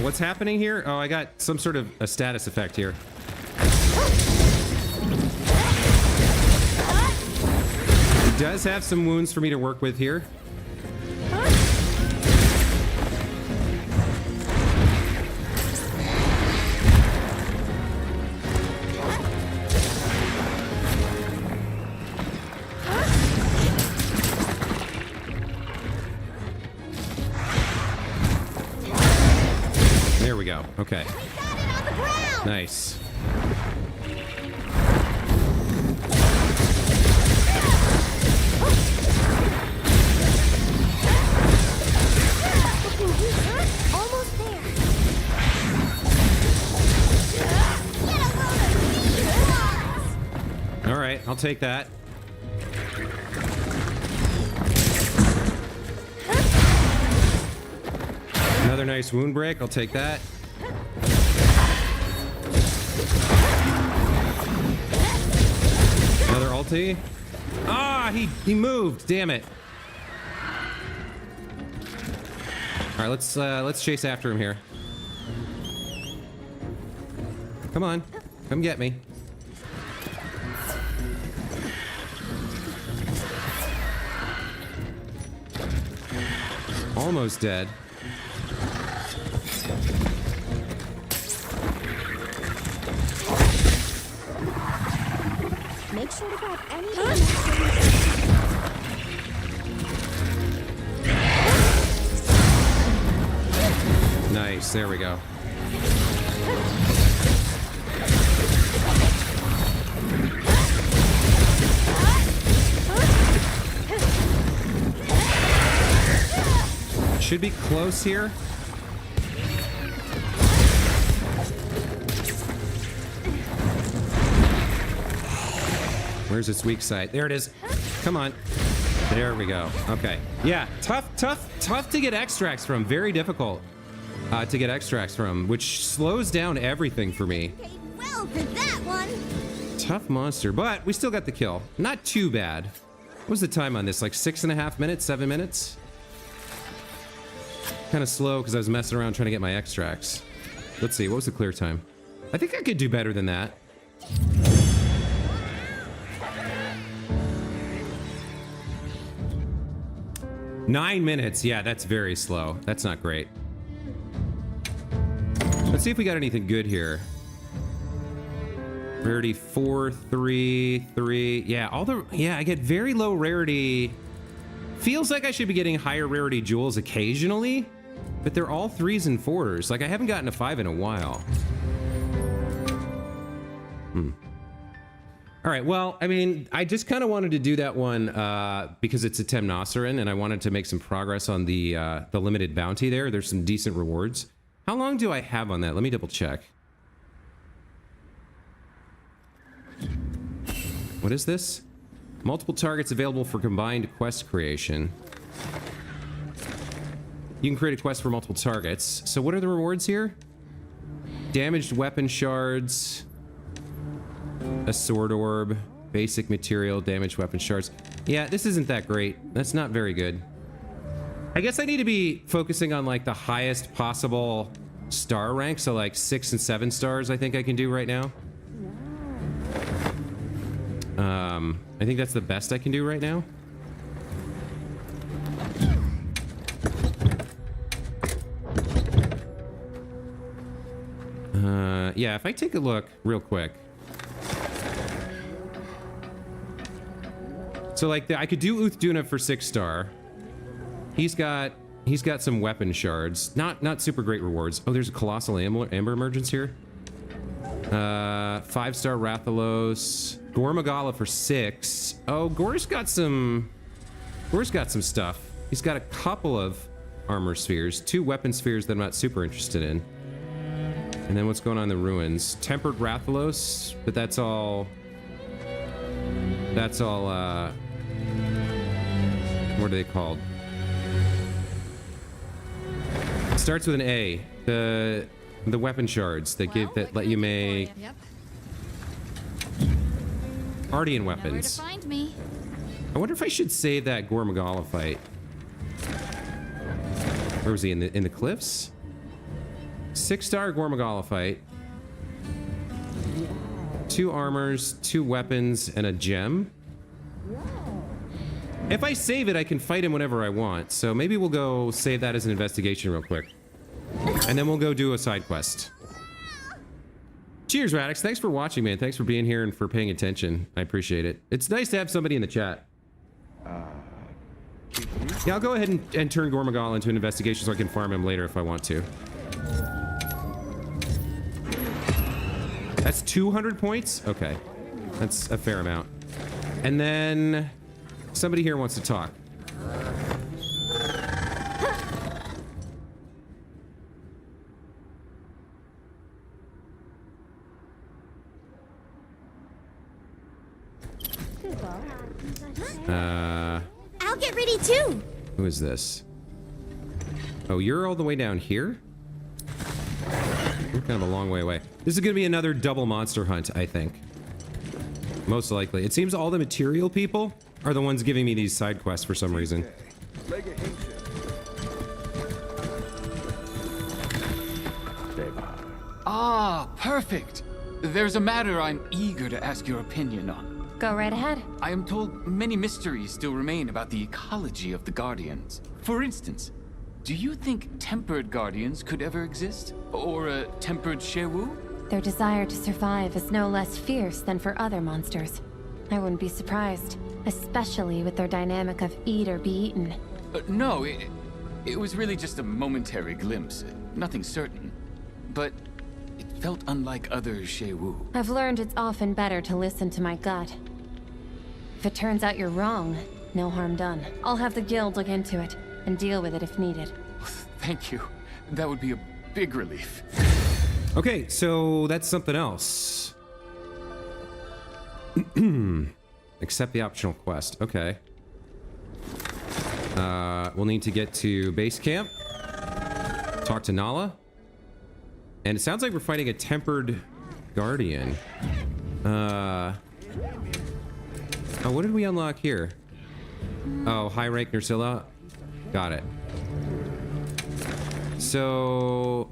What's happening here? Oh, I got some sort of a status effect here. He does have some wounds for me to work with here. There we go. Okay. We got it on the ground. Nice. Almost there. All right, I'll take that. Another nice wound break. I'll take that. Another ulti. Ah, he moved. Damn it. All right, let's chase after him here. Come on, come get me. Almost dead. Make sure to grab any. Nice, there we go. Should be close here. Where's its weak side? There it is. Come on. There we go. Okay. Yeah, tough to get extracts from. Very difficult to get extracts from, which slows down everything for me. Paid well for that one. Tough monster, but we still got the kill. Not too bad. What was the time on this? Like 6.5 minutes, 7 minutes? Kind of slow because I was messing around trying to get my extracts. Let's see, what was the clear time? I think I could do better than that. Nine minutes. Yeah, that's very slow. That's not great. Let's see if we got anything good here. Rarity 4, 3, 3. Yeah, I get very low rarity. Feels like I should be getting higher rarity jewels occasionally, but they're all 3s and 4s. Like, I haven't gotten a 5 in a while. All right, well, I mean, I just kind of wanted to do that one because it's a Temnoceran, and I wanted to make some progress on the limited bounty there. There's some decent rewards. How long do I have on that? Let me double check. What is this? Multiple targets available for combined quest creation. You can create a quest for multiple targets. So what are the rewards here? Damaged weapon shards. A sword orb. Basic material. Damaged weapon shards. Yeah, this isn't that great. That's not very good. I guess I need to be focusing on like the highest possible star rank. So like 6 and 7 stars I think I can do right now. I think that's the best I can do right now. Yeah, if I take a look real quick. So like I could do Uthduna for 6 star. He's got some weapon shards. Not super great rewards. Oh, there's a colossal amber emergence here. 5-star Rathalos. Gore Magala for 6. Oh, Gore's got some stuff. He's got a couple of armor spheres, 2 weapon spheres that I'm not super interested in. And then what's going on in the ruins? Tempered Rathalos, but that's all what are they called? It starts with an A. The weapon shards that let you make Ardian weapons. Nowhere to find me. I wonder if I should save that Gore Magala fight. Where was he? In the cliffs? 6-star Gore Magala fight. 2 armors, 2 weapons, and a gem. If I save it, I can fight him whenever I want. So maybe we'll go save that as an investigation real quick. And then we'll go do a side quest. Cheers, Radix. Thanks for watching, man. Thanks for being here and for paying attention. I appreciate it. It's nice to have somebody in the chat. Yeah, I'll go ahead and turn Gore Magala into an investigation so I can farm him later if I want to. That's 200 points? Okay. That's a fair amount. And then somebody here wants to talk. I'll get ready too. Who is this? Oh, you're all the way down here? kind of a long way away. This is going to be another double monster hunt, I think. Most likely. It seems all the material people are the ones giving me these side quests for some reason. Ah, perfect. There's a matter I'm eager to ask your opinion on. Go right ahead. I am told many mysteries still remain about the ecology of the Guardians. For instance, do you think tempered Guardians could ever exist? Or a tempered Shewu? Their desire to survive is no less fierce than for other monsters. I wouldn't be surprised, especially with their dynamic of eat or be eaten. No, it was really just a momentary glimpse. Nothing certain. But it felt unlike other Shewu. I've learned it's often better to listen to my gut. If it turns out you're wrong, no harm done. I'll have the guild look into it and deal with it if needed. Thank you. That would be a big relief. Okay, so that's something else. Accept the optional quest. Okay. We'll need to get to base camp. Talk to Nala. And it sounds like we're fighting a tempered guardian. Oh, what did we unlock here? Oh, high rank Nursilla. Got it. So...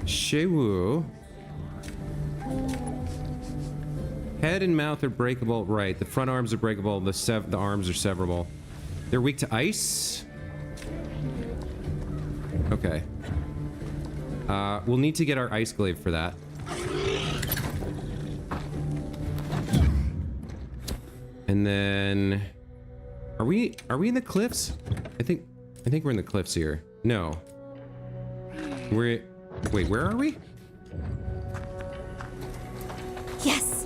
Shewu. Head and mouth are breakable. Right, the front arms are breakable. The arms are severable. They're weak to ice. Okay. We'll need to get our ice glaive for that. And then... Are we in the cliffs? I think we're in the cliffs here. No. Wait, where are we? Yes.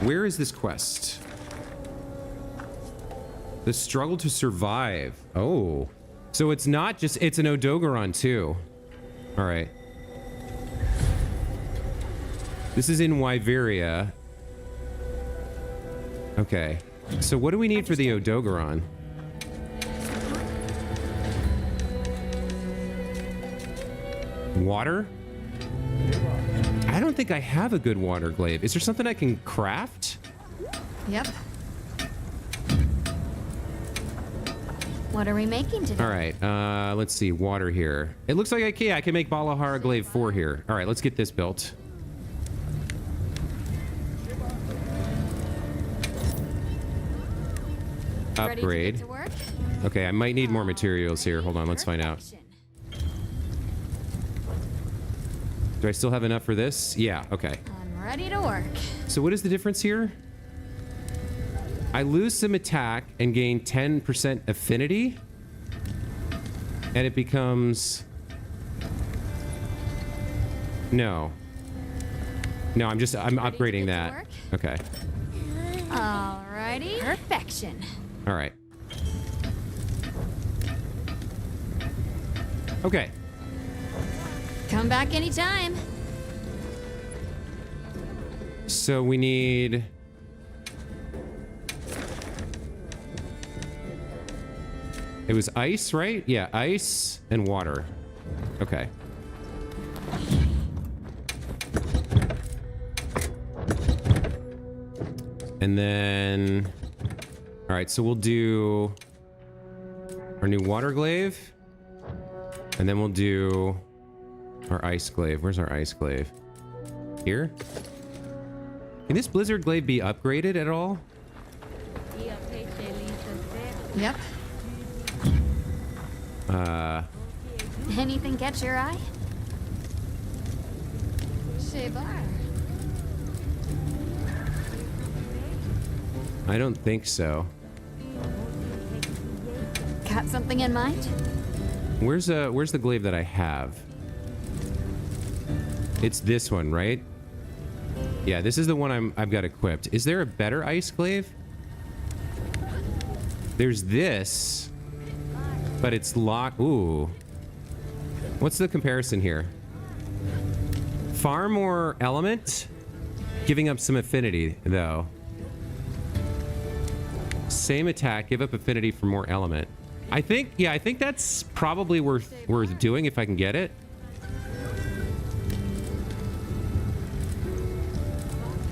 Where is this quest? The struggle to survive. Oh. So it's not just, it's an Odogaron too. All right. This is in Wyveria. Okay. So what do we need for the Odogaron? Water? I don't think I have a good water glaive. Is there something I can craft? Yep. What are we making today? All right, let's see, water here. It looks like I can make Balahara Glaive 4 here. All right, let's get this built. Upgrade. To work? Okay, I might need more materials here. Hold on, let's find out. Do I still have enough for this? Yeah, okay. I'm ready to work. So what is the difference here? I lose some attack and gain 10% affinity. And it becomes... No. No, I'm upgrading that. Okay. Alrighty. Perfection. All right. Okay. Come back anytime. So we need... It was ice, right? Yeah, ice and water. Okay. And then... All right, so we'll do our new water glaive. And then we'll do our ice glaive. Where's our ice glaive? Here? Can this blizzard glaive be upgraded at all? Yep. Anything catch your eye? Shebar. I don't think so. Got something in mind? Where's the glaive that I have? It's this one, right? Yeah, this is the one I've got equipped. Is there a better ice glaive? There's this, but it's locked. Ooh. What's the comparison here? Far more element, giving up some affinity, though. Same attack, give up affinity for more element. I think that's probably worth doing if I can get it.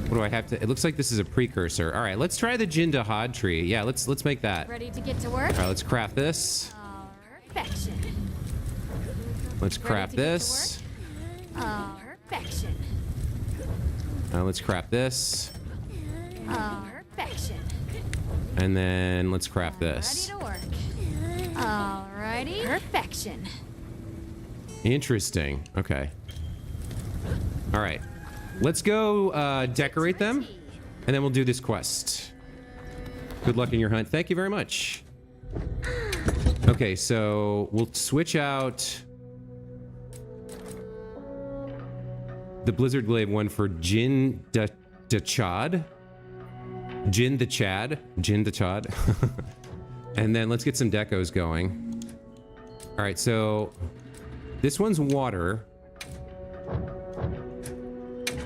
What do I have to? It looks like this is a precursor. All right, let's try the Jindahad tree. Yeah, let's make that. Ready to get to work? All right, let's craft this. Perfection. Let's craft this. Perfection. Let's craft this. Perfection. And then let's craft this. Ready to work. Alrighty. Perfection. Interesting. Okay. All right. Let's go decorate them, and then we'll do this quest. Good luck in your hunt. Thank you very much. Okay, so we'll switch out the Blizzard Glaive one for Jin the Chad. Jin the Chad. Jin the Chad. And then let's get some decos going. All right, so this one's water.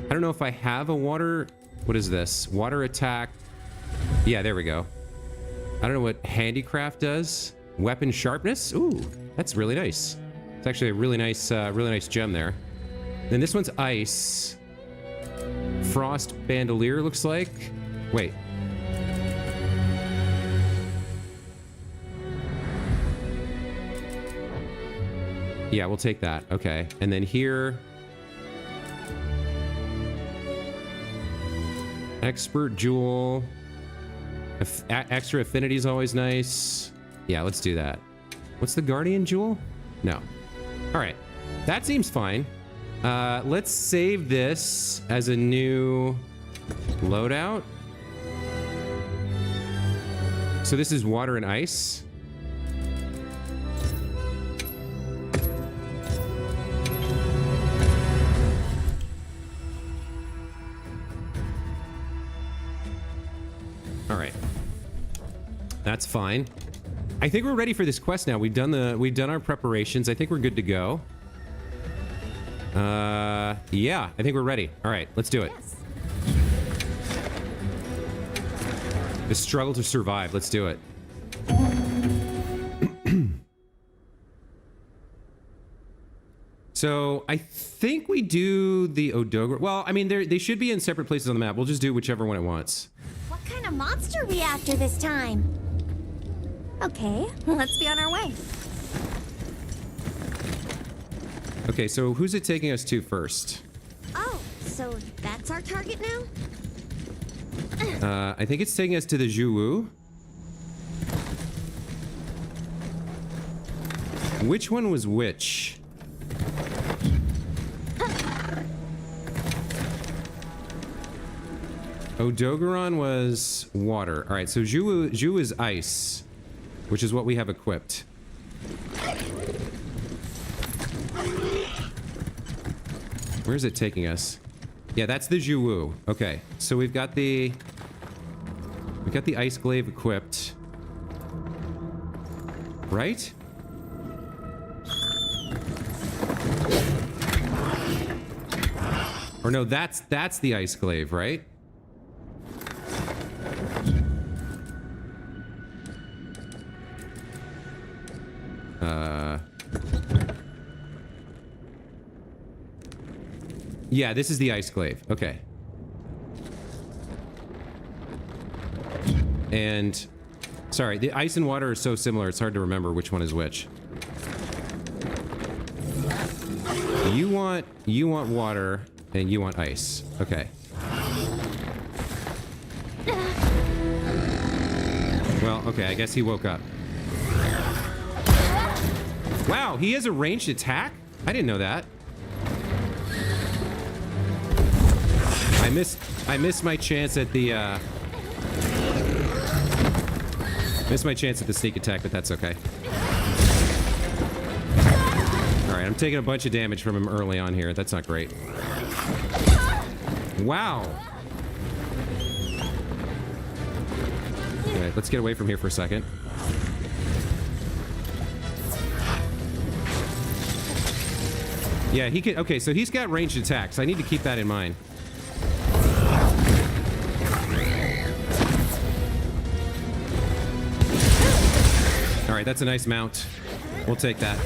I don't know if I have a water... What is this? Water attack. Yeah, there we go. I don't know what handicraft does. Weapon sharpness. Ooh, that's really nice. It's actually a really nice gem there. Then this one's ice. Frost bandolier looks like. Wait. Yeah, we'll take that. Okay. And then here... Expert jewel. Extra affinity is always nice. Yeah, let's do that. What's the guardian jewel? No. All right. That seems fine. Let's save this as a new loadout. So this is water and ice. All right. That's fine. I think we're ready for this quest now. We've done our preparations. I think we're good to go. Yeah, I think we're ready. All right, let's do it. Yes. The struggle to survive. Let's do it. So I think we do the Odogra. Well, I mean, they should be in separate places on the map. We'll just do whichever one it wants. What kind of monster are we after this time? Okay, let's be on our way. Okay, so who's it taking us to first? Oh, so that's our target now? I think it's taking us to the Zhuwu. Which one was which? Odogaron was water. All right, so Zhuwu is ice, which is what we have equipped. Where is it taking us? Yeah, that's the Zhuwu. Okay, so we've got the ice glaive equipped, right? Or no, that's the ice glaive, right? Yeah, this is the ice glaive. Okay. And sorry, the ice and water are so similar, it's hard to remember which one is which. You want water and you want ice. Okay. Well, okay, I guess he woke up. Wow, he has a ranged attack? I didn't know that. I missed my chance at the sneak attack, but that's okay. All right, I'm taking a bunch of damage from him early on here. That's not great. Wow. Okay, let's get away from here for a second. Yeah, he can. Okay, so he's got ranged attacks. I need to keep that in mind. All right, that's a nice mount. We'll take that.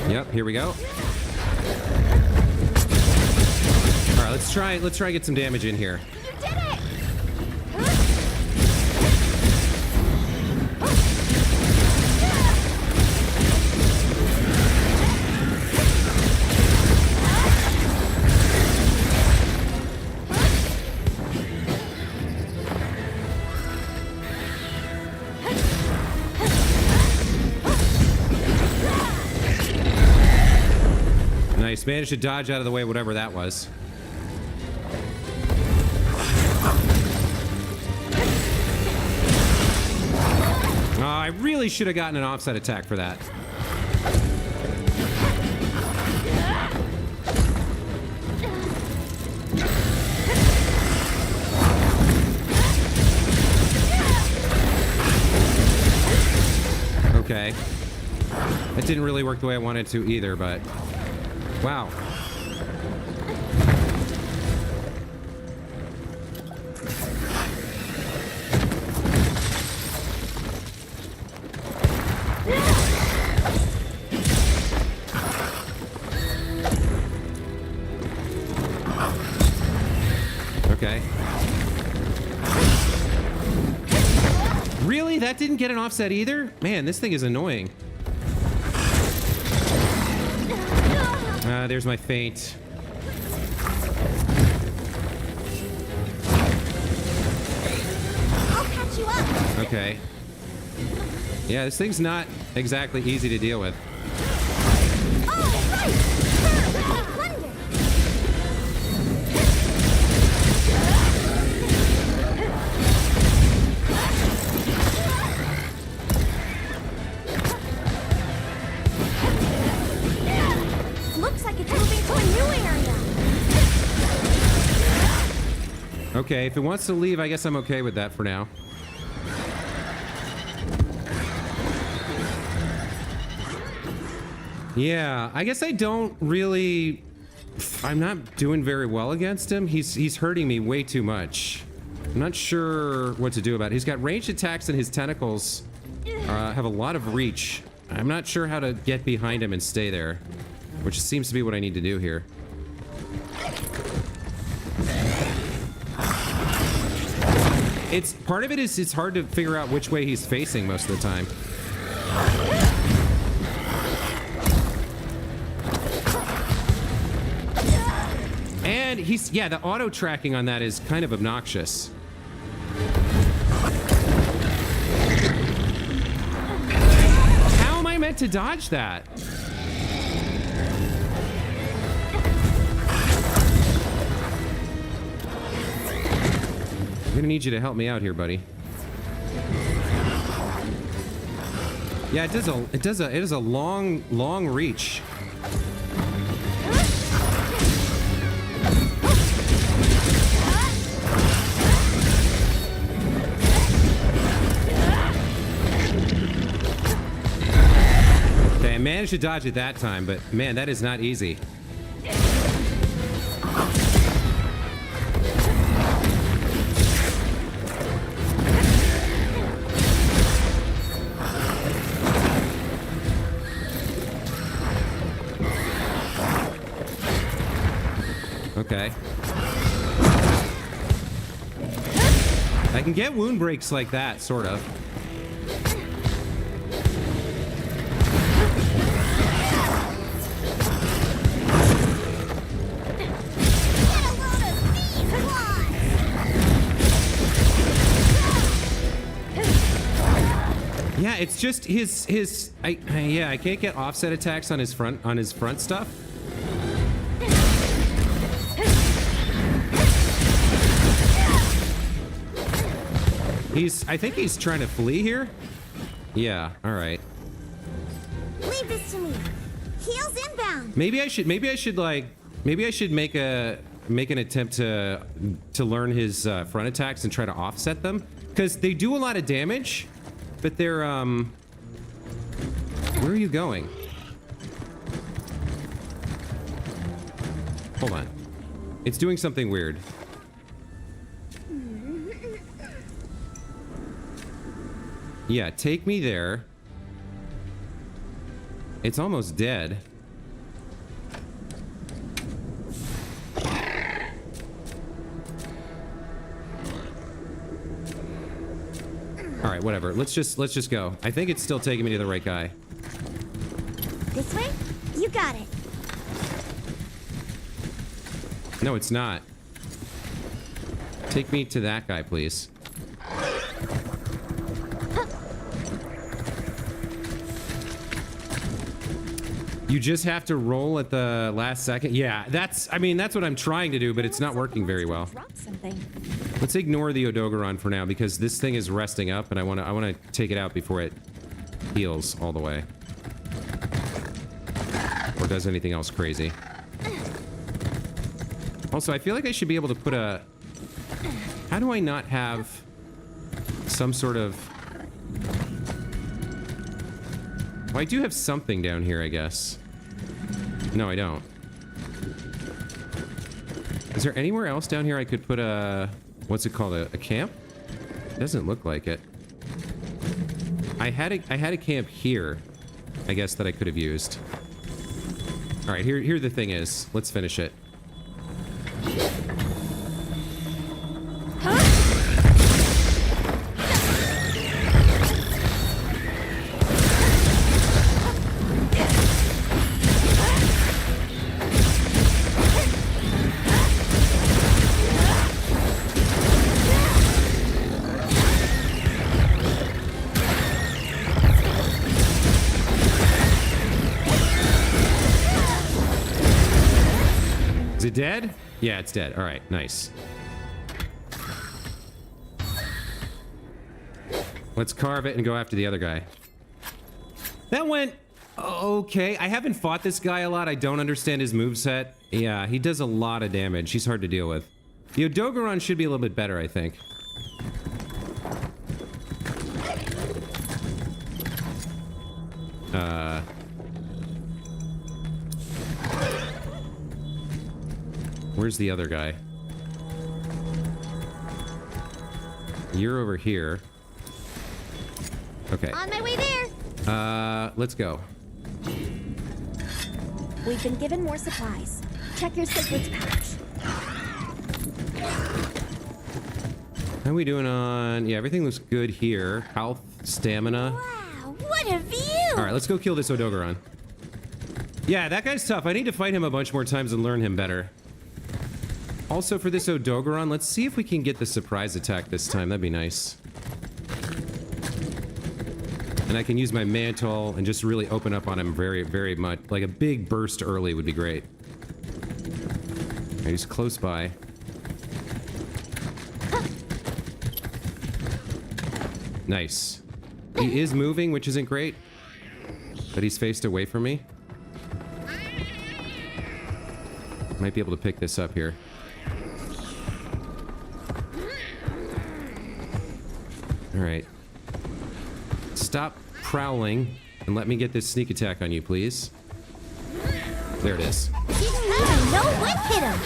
Yep, here we go. All right, let's try and get some damage in here. You did it! Nice. Managed to dodge out of the way, whatever that was. I really should have gotten an offset attack for that. Okay. That didn't really work the way I wanted to either, but... Wow. Okay. Really? That didn't get an offset either? Man, this thing is annoying. There's my feint. I'll catch you up. Okay. Yeah, this thing's not exactly easy to deal with. Oh, right! Thunder! Looks like it's moving to a new area. Okay, if it wants to leave, I guess I'm okay with that for now. Yeah, I guess I don't really... I'm not doing very well against him. He's hurting me way too much. I'm not sure what to do about it. He's got ranged attacks and his tentacles have a lot of reach. I'm not sure how to get behind him and stay there, which seems to be what I need to do here. It's part of it is it's hard to figure out which way he's facing most of the time. And yeah, the auto tracking on that is kind of obnoxious. How am I meant to dodge that? I'm gonna need you to help me out here, buddy. Yeah, it is a long reach. Okay, I managed to dodge it that time, but man, that is not easy. Okay. I can get wound breaks like that, sort of. Yeah, it's just I can't get offset attacks on his front stuff. I think he's trying to flee here. Yeah, all right. Leave this to me. Heels inbound. Maybe I should make an attempt to learn his front attacks and try to offset them, because they do a lot of damage, but they're Where are you going? Hold on. It's doing something weird. Yeah, take me there. It's almost dead. All right, whatever. Let's just go. I think it's still taking me to the right guy. This way? You got it. No, it's not. Take me to that guy, please. You just have to roll at the last second. Yeah, I mean, that's what I'm trying to do, but it's not working very well. Drop something. Let's ignore the Odogaron for now because this thing is resting up and I want to take it out before it heals all the way. Or does anything else crazy. Also, I feel like I should be able to put a... How do I not have some sort of... Well, I do have something down here, I guess. No, I don't. Is there anywhere else down here I could put a... What's it called? A camp? Doesn't look like it. I had a camp here, I guess, that I could have used. All right, here the thing is. Let's finish it. Is it dead? Yeah, it's dead. All right, nice. Let's carve it and go after the other guy. That went okay. I haven't fought this guy a lot. I don't understand his moveset. Yeah, he does a lot of damage. He's hard to deal with. The Odogaron should be a little bit better, I think. Where's the other guy? You're over here. Okay. On my way there. Let's go. We've been given more supplies. Check your secrets pouch. How are we doing on... Yeah, everything looks good here. Health, stamina. Wow, what a view! All right, let's go kill this Odogaron. Yeah, that guy's tough. I need to fight him a bunch more times and learn him better. Also, for this Odogaron, let's see if we can get the surprise attack this time. That'd be nice. And I can use my mantle and just really open up on him very, very much. Like a big burst early would be great. He's close by. Nice. He is moving, which isn't great. But he's faced away from me. Might be able to pick this up here. Alright. Stop prowling and let me get this sneak attack on you, please. There it is. No whip hit him!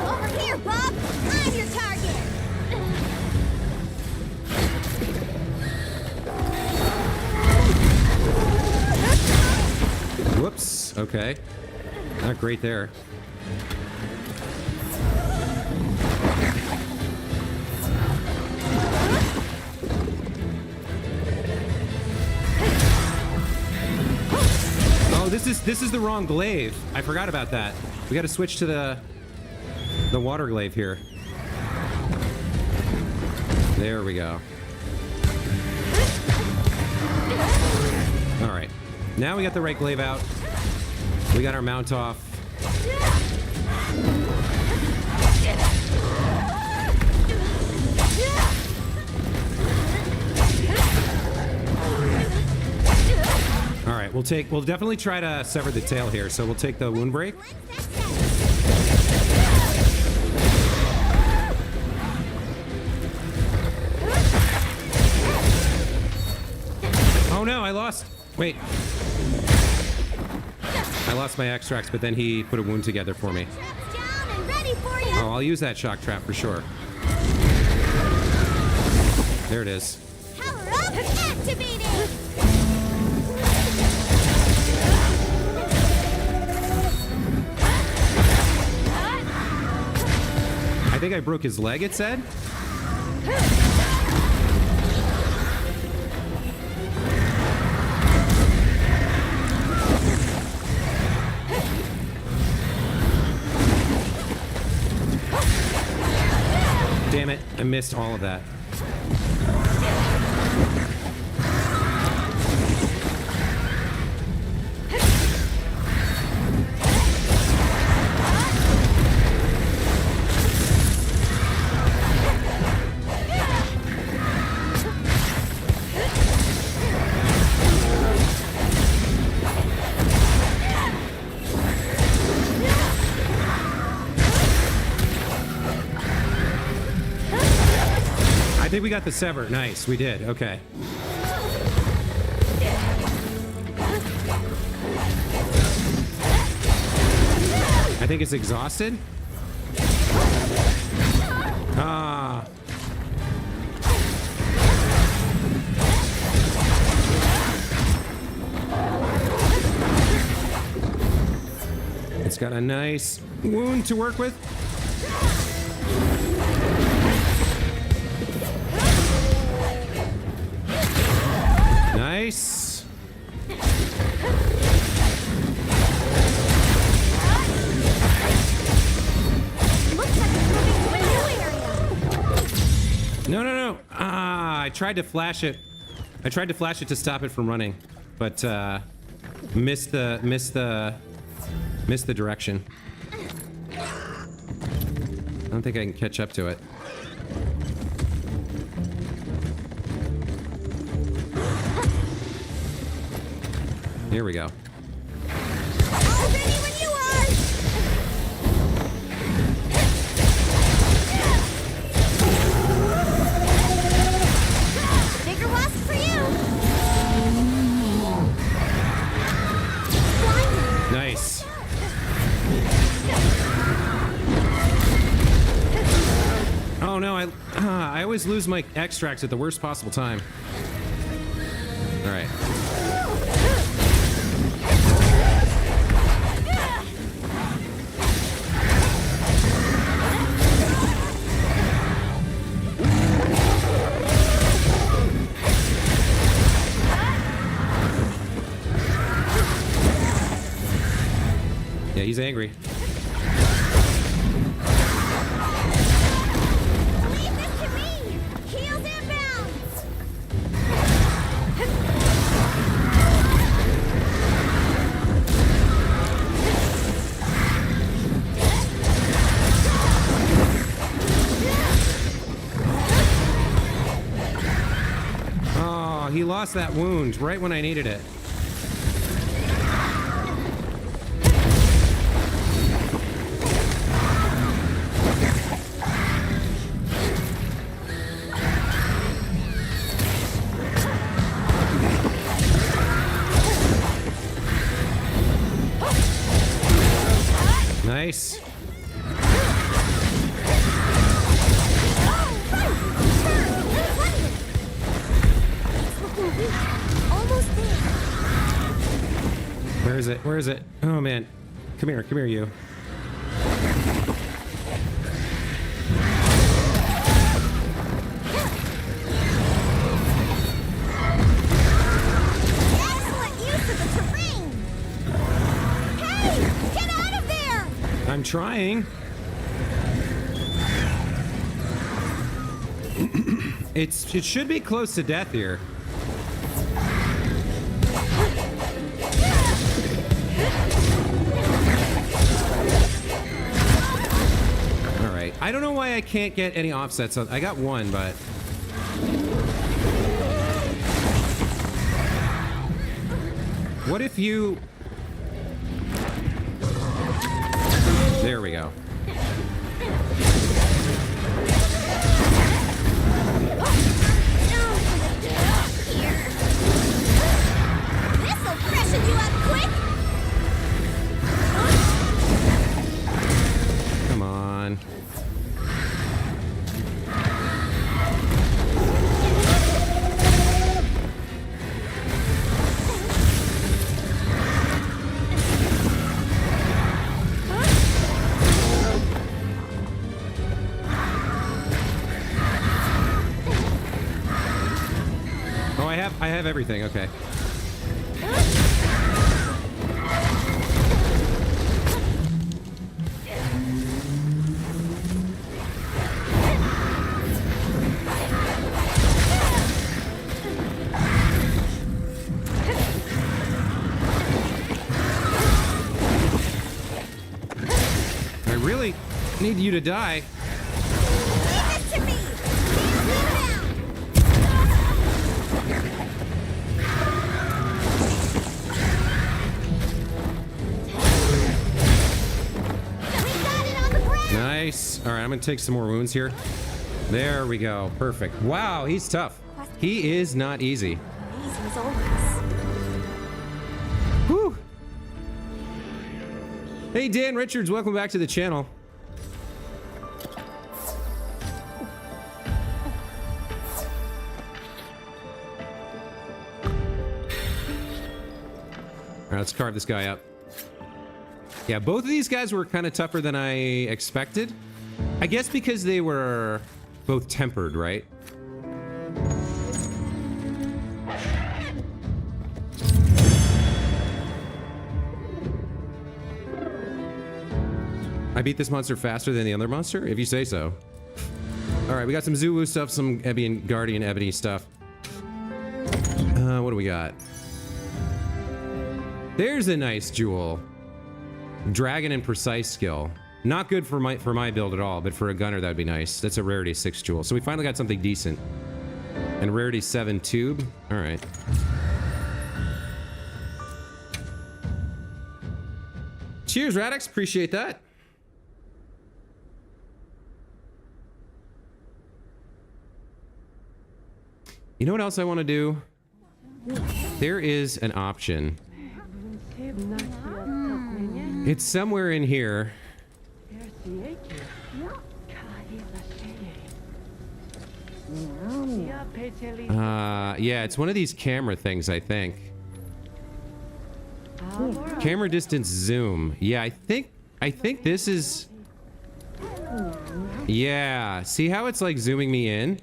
Over here, Bob! I'm your target! Whoops. Okay. Not great there. Oh, this is the wrong glaive. I forgot about that. We got to switch to the water glaive here. There we go. All right. Now we got the right glaive out. We got our mount off. All right, We'll definitely try to sever the tail here. So we'll take the wound break. Oh no, I lost. Wait. I lost my extracts, but then he put a wound together for me. Oh, I'll use that shock trap for sure. There it is. Power up, activated! I think I broke his leg, it said. Damn it, I missed all of that. I think we got the sever. Nice, we did. Okay. I think it's exhausted. Ah. It's got a nice wound to work with. Nice. No, no, no. Ah, I tried to flash it. I tried to flash it to stop it from running, but missed the direction. I don't think I can catch up to it. Here we go. All ready when you are! Bigger wasp for you! Nice. Oh no, I always lose my extracts at the worst possible time. All right. Yeah, he's angry. Leave this to me! Heels inbound! Oh, he lost that wound right when I needed it. Nice. Almost there. Where is it? Where is it? Oh man. Come here, you. Excellent use of the terrain! Hey! Get out of there! I'm trying. It should be close to death here. All right. I don't know why I can't get any offsets. I got one, but What if you... There we go. This'll freshen you up quick! Come on. Oh, I have everything. Okay. I really need you to die. Leave it to me! We got it on the ground! Nice. All right, I'm gonna take some more wounds here. There we go. Perfect. Wow, he's tough. He is not easy. Easy as always. Whew. Hey, Dan Richards, welcome back to the channel. All right, let's carve this guy up. Yeah, both of these guys were kind of tougher than I expected. I guess because they were both tempered, right? I beat this monster faster than the other monster, if you say so. All right, we got some Zulu stuff, some Ebony Guardian Ebony stuff. What do we got? There's a nice jewel. Dragon and precise skill. Not good for my build at all, but for a gunner that'd be nice. That's a rarity 6 jewel. So we finally got something decent. And rarity 7 tube. All right. Cheers, Radix. Appreciate that. You know what else I want to do? There is an option. It's somewhere in here. Yeah, it's one of these camera things, I think. Camera distance zoom. Yeah, I think this is... Yeah, see how it's like zooming me in?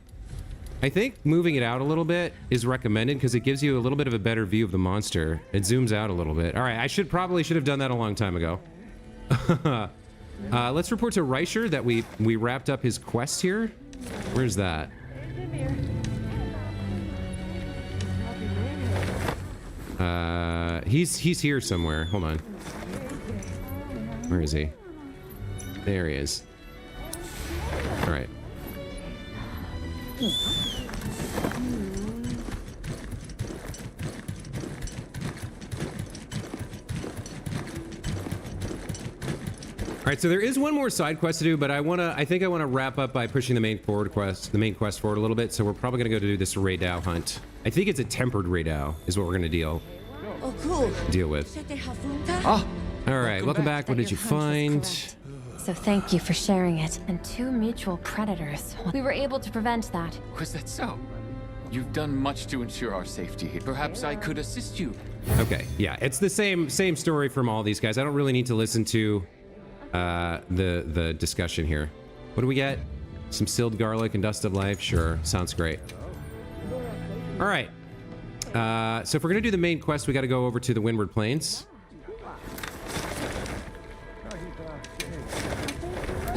I think moving it out a little bit is recommended because it gives you a little bit of a better view of the monster. It zooms out a little bit. All right, I probably should have done that a long time ago. Let's report to Reicher that we wrapped up his quest here. Where's that? He's here somewhere. Hold on. Where is he? There he is. All right. All right, so there is one more side quest to do, but I think I want to wrap up by pushing the main quest forward a little bit. So we're probably gonna go to do this Raydao hunt. I think it's a tempered Raydao is what we're gonna deal with. Ah, All right, welcome back. What did you find? So thank you for sharing it. And 2 mutual predators. We were able to prevent that. was that so? You've done much to ensure our safety. Perhaps I could assist you. Okay, yeah, it's the same story from all these guys. I don't really need to listen to the discussion here. What do we get? Some stilled garlic and dust of life. Sure, sounds great. All right. So if we're gonna do the main quest, we got to go over to the Windward Plains.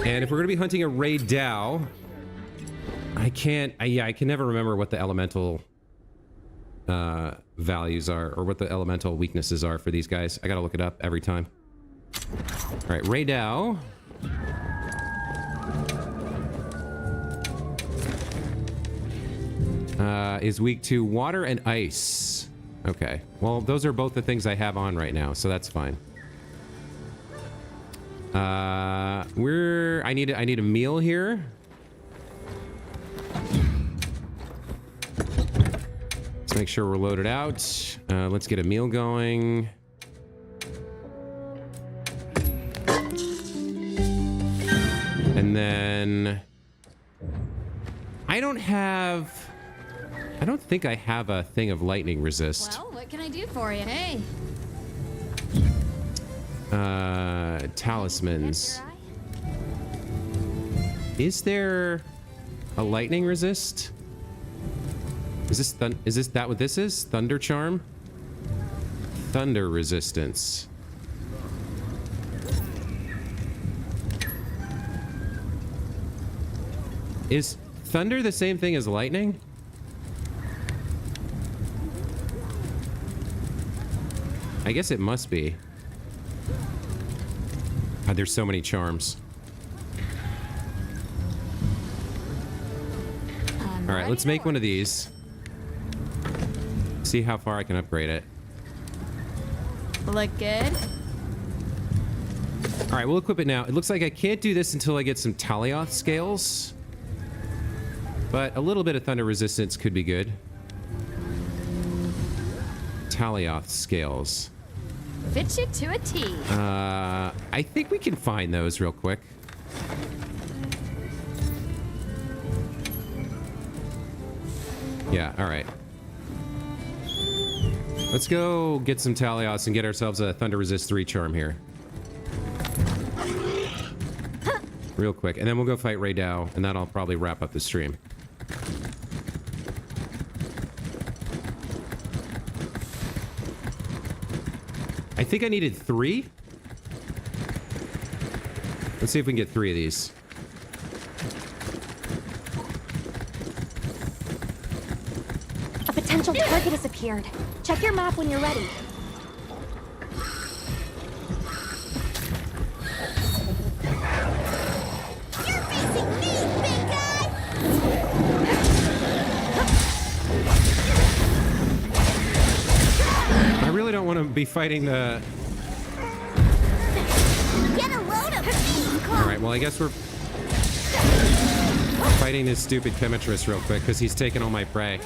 And if we're gonna be hunting a Raydao, I can never remember what the elemental values are or what the elemental weaknesses are for these guys. I gotta look it up every time. All right, Raydao. Is weak to water and ice. Okay. Well, those are both the things I have on right now, so that's fine. I need a meal here. Let's make sure we're loaded out. Let's get a meal going. And then I don't think I have a thing of lightning resist. Well, what can I do for you? Hey. Talismans. Is there a lightning resist? Is this that what this is? Thunder charm? Thunder resistance. Is thunder the same thing as lightning? I guess it must be. God, there's so many charms. All right, let's make one of these. See how far I can upgrade it. Look good. All right, we'll equip it now. It looks like I can't do this until I get some Talioth scales. But a little bit of thunder resistance could be good. Talioth scales. Fit you to a T. I think we can find those real quick. Yeah, all right. Let's go get some Talioths and get ourselves a Thunder Resist 3 charm here. Real quick. And then we'll go fight Raydao, and that'll probably wrap up the stream. I think I needed 3. Let's see if we can get 3 of these. A potential target has appeared. Check your map when you're ready. You're facing me, big guy! I really don't want to be fighting the... Get a load of me! Alright, well I guess we're fighting this stupid Chemitress real quick because he's taking all my prey.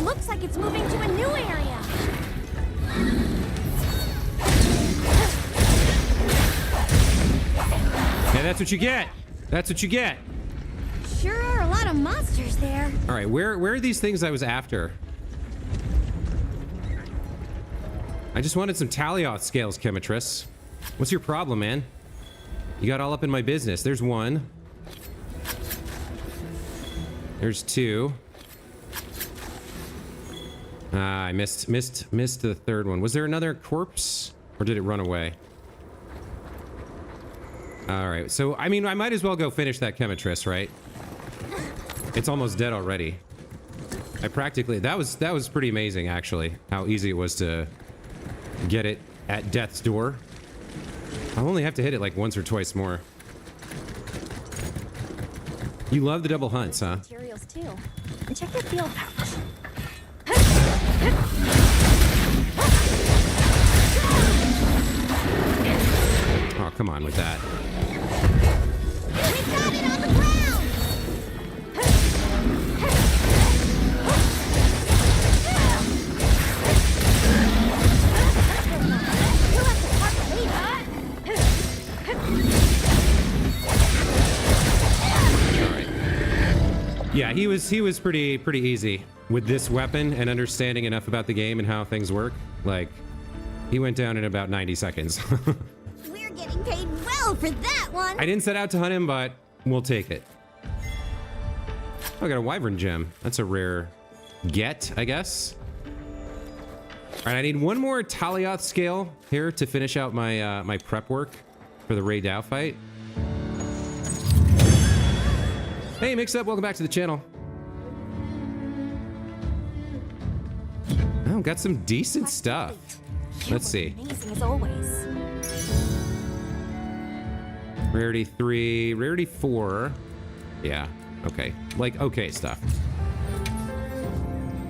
Looks like it's moving to a new area. Yeah, that's what you get! That's what you get! Sure are a lot of monsters there. Alright, where are these things I was after? I just wanted some Talioth scales, Chemitress. What's your problem, man? You got all up in my business. There's 1. There's 2. I missed the 3rd one. Was there another corpse? Or did it run away? Alright, so, I mean, I might as well go finish that Chemitress, right? It's almost dead already. I practically... That was pretty amazing, actually. How easy it was to get it at death's door. I'll only have to hit it like once or twice more. You love the double hunts, huh? Materials too. And check your field pouch. Oh, come on with that. We got it on the ground! You left the part for me, huh? All right. Yeah, he was pretty easy with this weapon and understanding enough about the game and how things work. Like, he went down in about 90 seconds. We're getting paid well for that one! I didn't set out to hunt him, but we'll take it. Oh, I got a wyvern gem. That's a rare get, I guess. All right, I need one more Talioth scale here to finish out my my prep work for the Ray Dow fight. Hey, Mix Up, welcome back to the channel. Oh, got some decent stuff. Let's see. Amazing as always. Rarity 3, rarity 4. Yeah, okay. Like, okay stuff.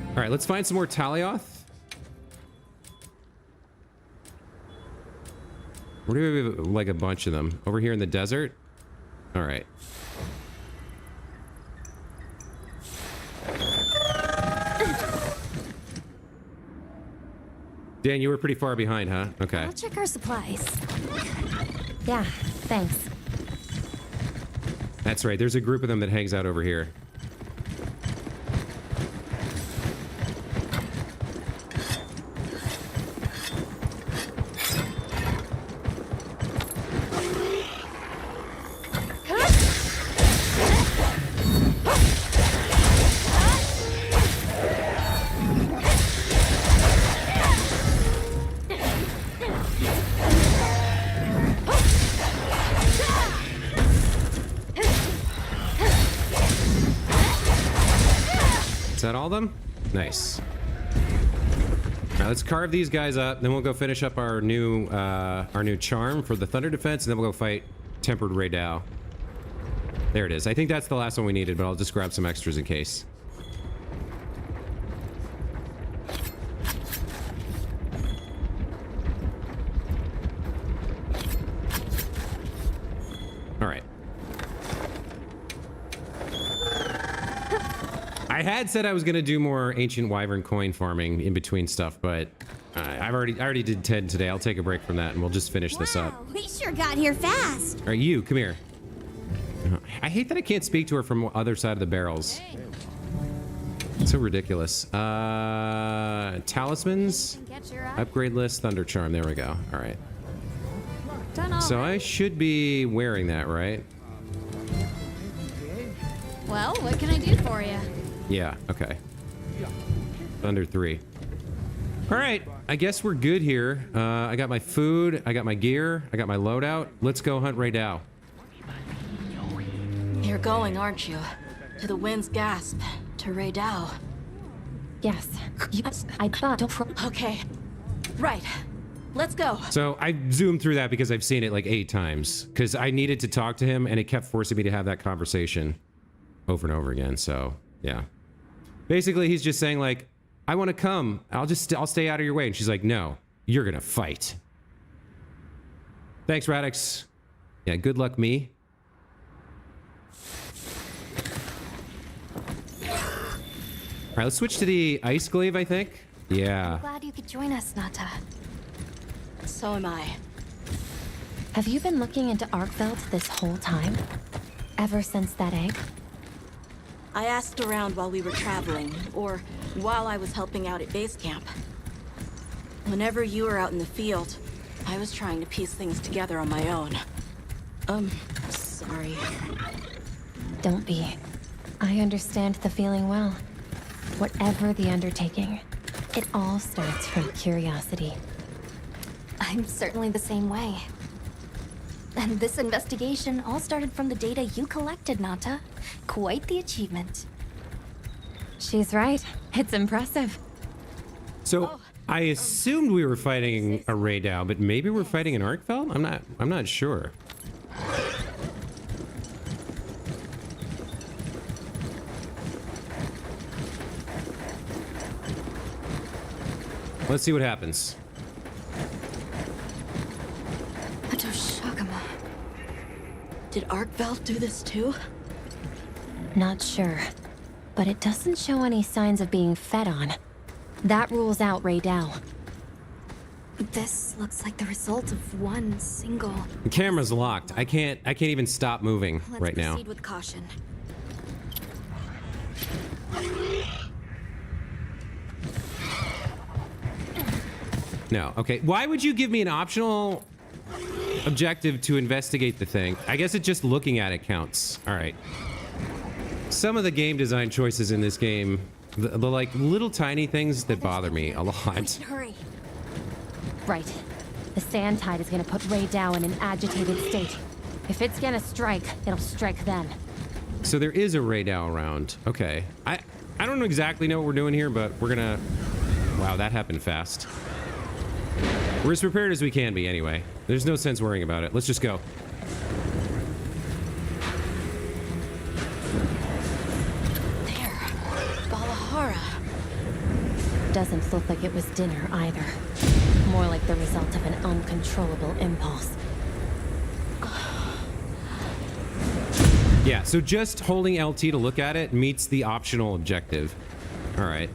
All right, let's find some more Talioth. Where do we have, like, a bunch of them? Over here in the desert? All right. Dan, you were pretty far behind, huh? Okay. I'll check our supplies. Yeah, thanks. That's right. There's a group of them that hangs out over here. Is that all of them? Nice. All right, let's carve these guys up. Then we'll go finish up our new charm for the thunder defense, and then we'll go fight tempered Ray Dow. There it is. I think that's the last one we needed, but I'll just grab some extras in case. All right. I had said I was going to do more ancient wyvern coin farming in between stuff, but I already did 10 today. I'll take a break from that and we'll just finish this up. Wow, we sure got here fast. All right, you, come here. I hate that I can't speak to her from the other side of the barrels. It's so ridiculous. Talismans, Get your upgrade list, thunder charm. There we go. All right. done all So right. I should be wearing that, right? Well, what can I do for you? Yeah, okay. Thunder 3. All right, I guess we're good here. I got my food, I got my gear, I got my loadout. Let's go hunt Ray Dow. You're going, aren't you? To the wind's gasp, to Ray Dow. Yes. I thought. Okay. Right. Let's go. So I zoomed through that because I've seen it like 8 times. Because I needed to talk to him and it kept forcing me to have that conversation over and over again. So, yeah. Basically, he's just saying like, I want to come. I'll stay out of your way. And she's like, no, you're going to fight. Thanks, Radix. Yeah, good luck, me. All right, let's switch to the ice glaive, I think. Yeah. Glad you could join us, Nata. So am I. Have you been looking into Arkveld this whole time? Ever since that egg? I asked around while we were traveling, or while I was helping out at base camp. Whenever you were out in the field, I was trying to piece things together on my own. Sorry. Don't be. I understand the feeling well. Whatever the undertaking, it all starts from curiosity. I'm certainly the same way. And this investigation all started from the data you collected, Nata. Quite the achievement. She's right. It's impressive. So I assumed we were fighting a Ray Dow, but maybe we're fighting an Arkveld? I'm not sure. Let's see what happens. Did Arkveld do this too? Not sure. But it doesn't show any signs of being fed on. That rules out Ray Dow. This looks like the result of one single... The camera's locked. I can't even stop moving right now. Let's proceed with caution. No. Okay. Why would you give me an optional objective to investigate the thing? I guess it just looking at it counts. All right. Some of the game design choices in this game, the like little tiny things that bother me a lot. Hurry. Right. The sand tide is gonna put Ray Dow in an agitated state. If it's gonna strike, it'll strike then. So there is a Ray Dow around. Okay. I don't exactly know what we're doing here, but we're gonna... Wow, that happened fast. We're as prepared as we can be anyway. There's no sense worrying about it. Let's just go. There. Balahara. Doesn't look like it was dinner either. More like the result of an uncontrollable impulse. Yeah, so just holding LT to look at it meets the optional objective. All right.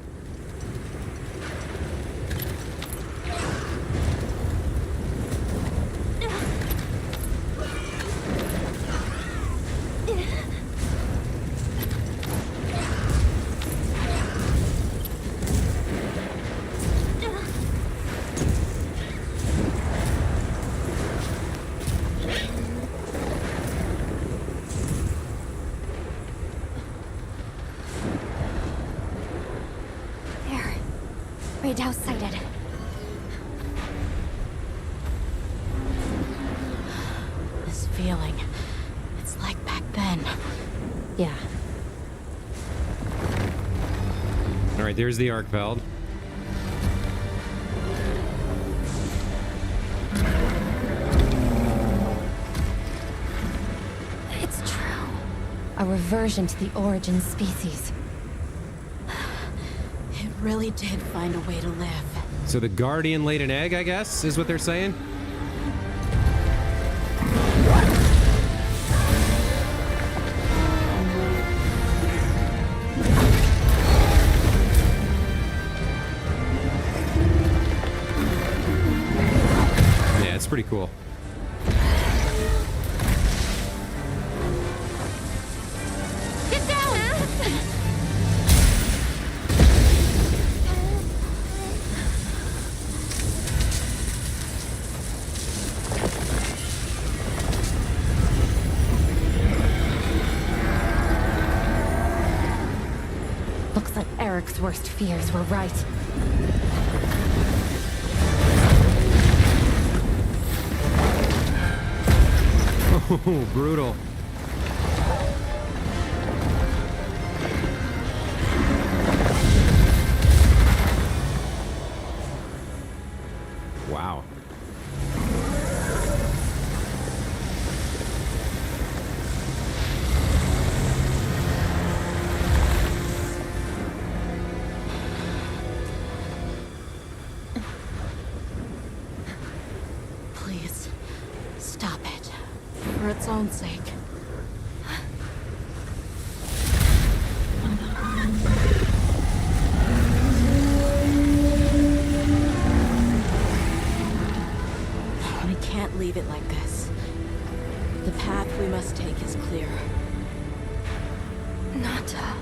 There. Ray Dow sighted. This feeling. It's like back then. Yeah. All right, there's the Arkveld. It's true. A reversion to the origin species. It really did find a way to live. So the Guardian laid an egg, I guess, is what they're saying? Yeah, it's pretty cool. Get down! Looks like Eric's worst fears were right. Oh, brutal. Wow. Please, stop it. For its own sake. We can't leave it like this. The path we must take is clear. Nata.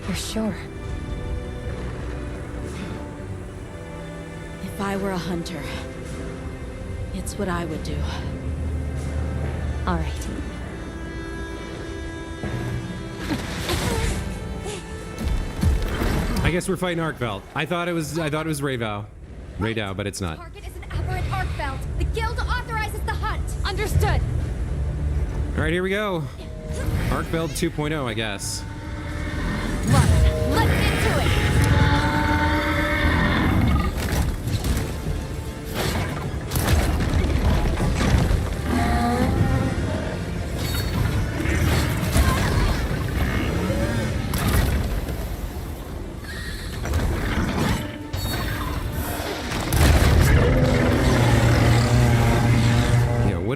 You're sure? If I were a hunter, it's what I would do. All right. I guess we're fighting Arkveld. I thought it was Ray Dow, but it's not. Target is an aberrant Arkveld. The guild authorizes the hunt. Understood. All right, here we go. Arkveld 2.0, I guess. Let's get to it.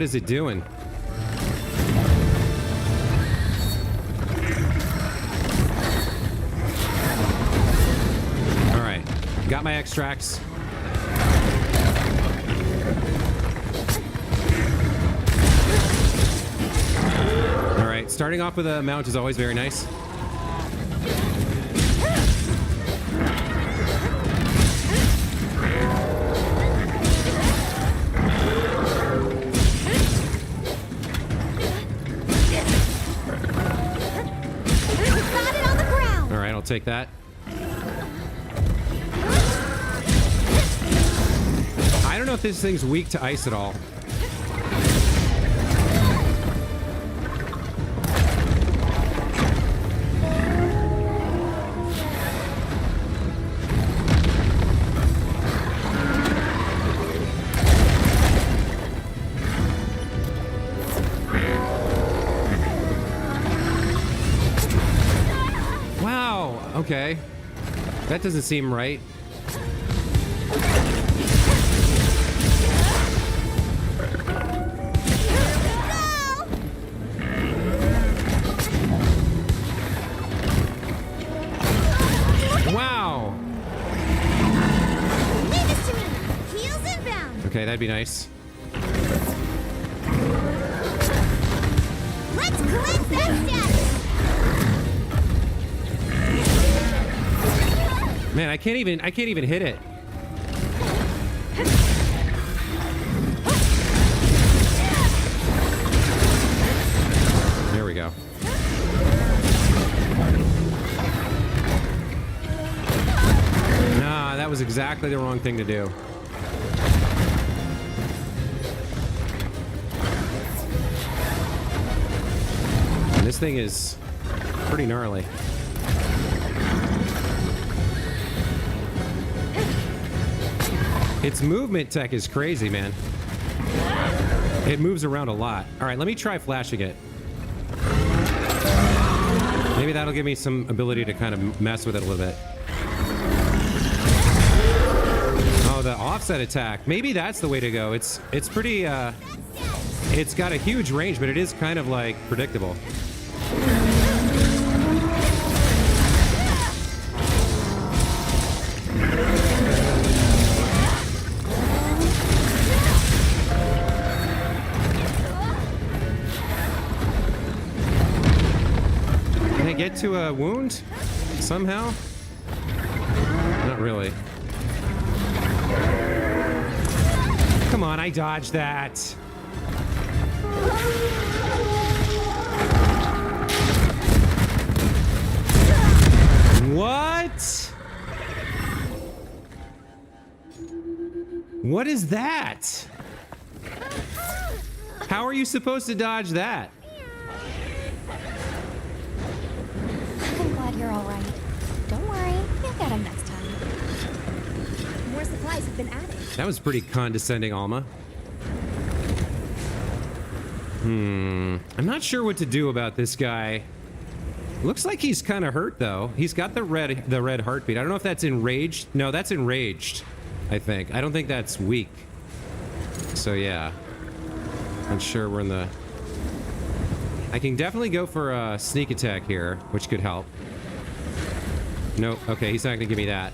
is it doing? All right, got my extracts. All right, starting off with a mount is always very nice. I'll take that. I don't know if this thing's weak to ice at all. Okay. That doesn't seem right. Wow. Leave this to me. Heels inbound. Okay, that'd be nice. Let's cleanse that status. Man, I can't even hit it. There we go. Nah, that was exactly the wrong thing to do. And this thing is pretty gnarly. Its movement tech is crazy, man. It moves around a lot. All right, let me try flashing it. Maybe that'll give me some ability to kind of mess with it a little bit. Oh, the offset attack. Maybe that's the way to go. It's pretty, it's got a huge range, but it is kind of like predictable. Get to a wound somehow? Not really. Come on, I dodged that. What? What is that? How are you supposed to dodge that? You're all right. Don't worry, you'll get him next time. More supplies have been added. That was pretty condescending, Alma. I'm not sure what to do about this guy. Looks like he's kind of hurt though. He's got the red heartbeat. I don't know if that's enraged. No, that's enraged, I think. I don't think that's weak. So yeah. Not sure we're in the... I can definitely go for a sneak attack here, which could help. Nope. Okay, he's not gonna give me that.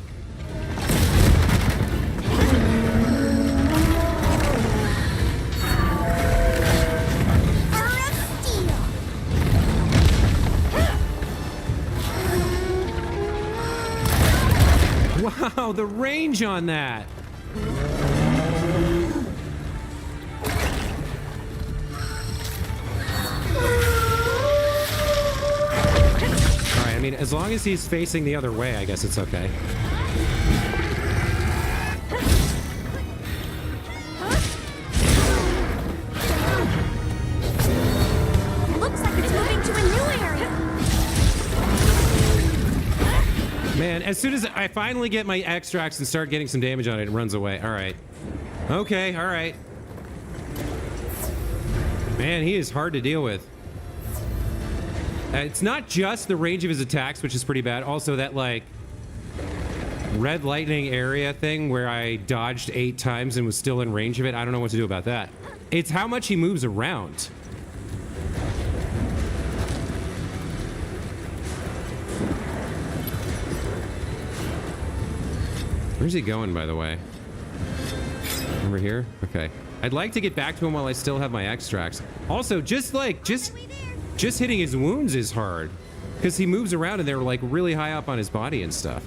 Wow, the range on that. I mean, as long as he's facing the other way, I guess it's okay. Looks like it's moving to a new area. Man, as soon as I finally get my extracts and start getting some damage on it, it runs away. All right. Okay, all right. Man, he is hard to deal with. It's not just the range of his attacks, which is pretty bad. Also, that, like, red lightning area thing where I dodged 8 times and was still in range of it. I don't know what to do about that. It's how much he moves around. Where's he going, by the way? Over here? Okay. I'd like to get back to him while I still have my extracts. Also, just hitting his wounds is hard. Because he moves around and they're like really high up on his body and stuff.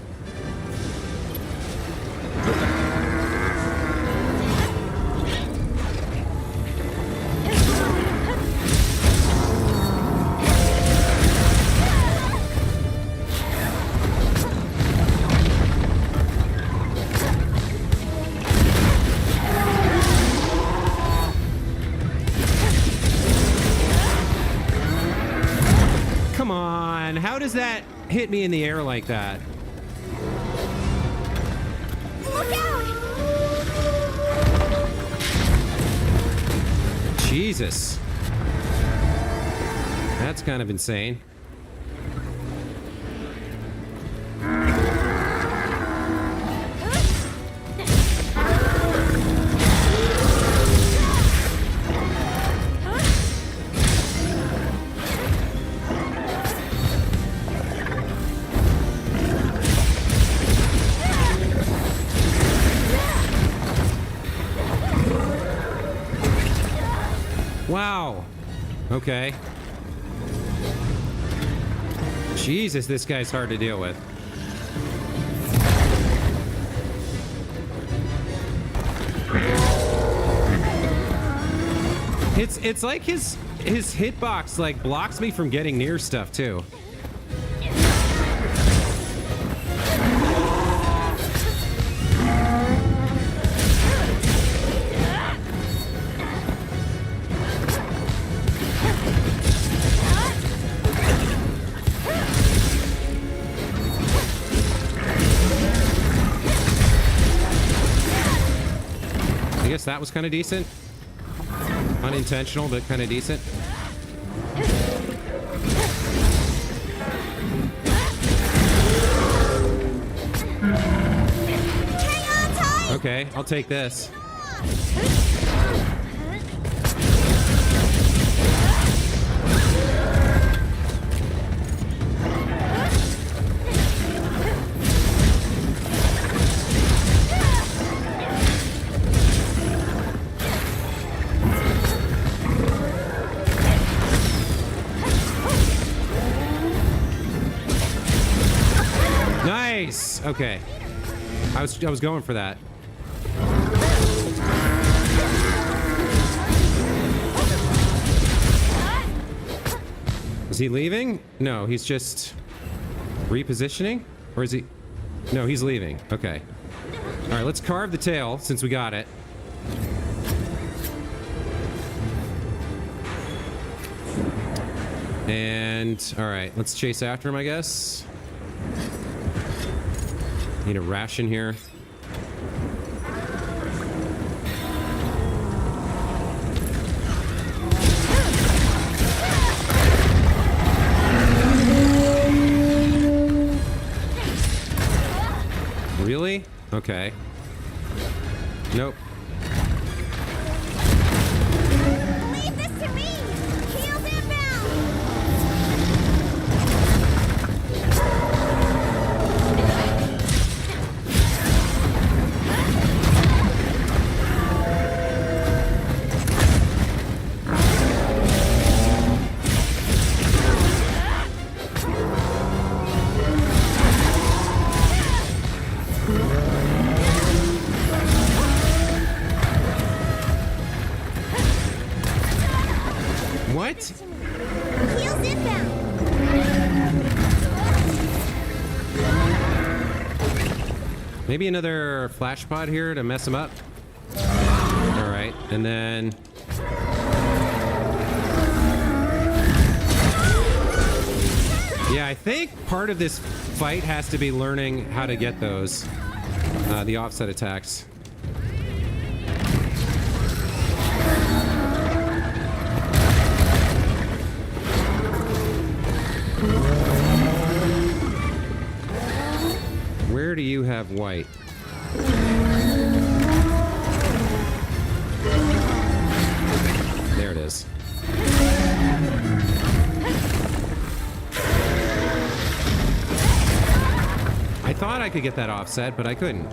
How does that hit me in the air like that? Look out! Jesus. That's kind of insane. Wow. Okay. Jesus, this guy's hard to deal with. It's like his hitbox like blocks me from getting near stuff too. I guess that was kind of decent. Unintentional, but kind of decent. Okay, I'll take this. Nice. Okay. I was going for that. Is he leaving? No, he's just repositioning? Or is he? No, he's leaving. Okay. All right, let's carve the tail since we got it. And all right, let's chase after him, I guess. Need a ration here. Really? Okay. Nope. Leave this to me! Heels inbound! What? Heels inbound! Maybe another flash pod here to mess him up. All right, and then yeah, I think part of this fight has to be learning how to get those the offset attacks. Where do you have white? thought I could get that offset, but I couldn't.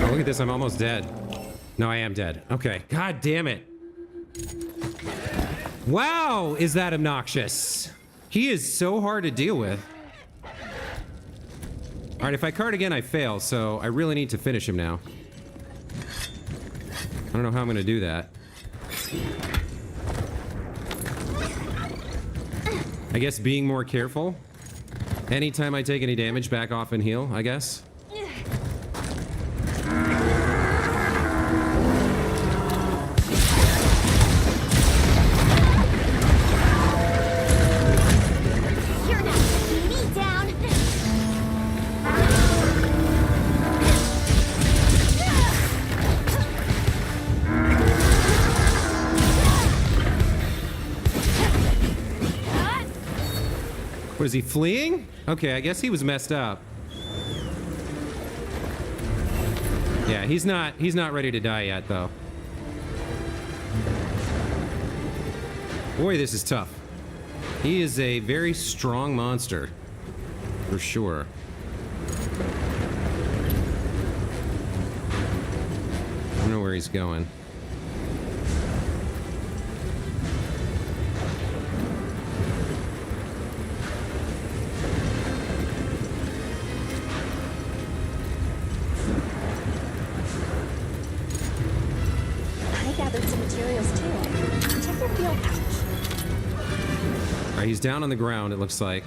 Oh, look at this, I'm almost dead. No, I am dead. Okay, god damn it. Wow, is that obnoxious? He is so hard to deal with. All right, if I card again, I fail, so I really need to finish him now. I don't know how I'm gonna do that. I guess being more careful. Anytime I take any damage, back off and heal, I guess. You're not taking me down. Was he fleeing? Okay, I guess he was messed up. Yeah, he's not ready to die yet, though. Boy, this is tough. He is a very strong monster, for sure. I don't know where he's going. I gathered some materials too. Check your field pouch. All right, he's down on the ground, it looks like.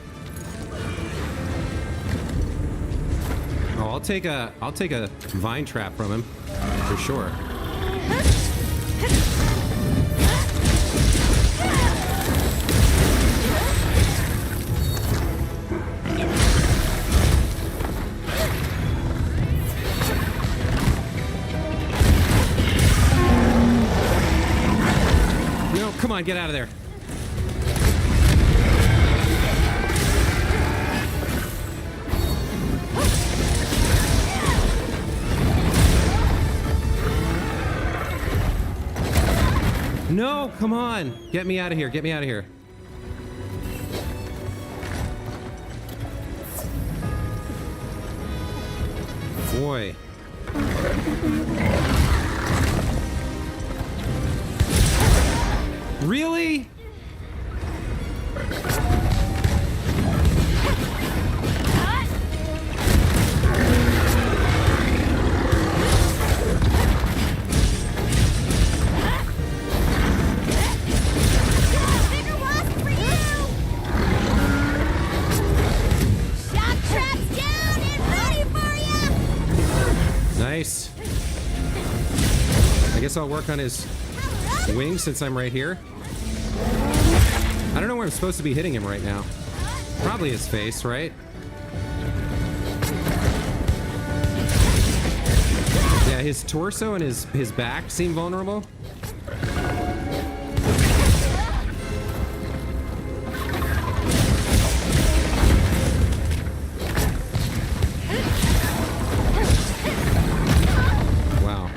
Oh, I'll take a vine trap from him, for sure. No, come on, get out of there. No, come on. Get me out of here. Get me out of here. Boy. Really? Bigger wasp for you! Shock traps down and ready for you! Nice. I guess I'll work on his wings since I'm right here. I don't know where I'm supposed to be hitting him right now. Probably his face, right? Yeah, his torso and his back seem vulnerable. Wow.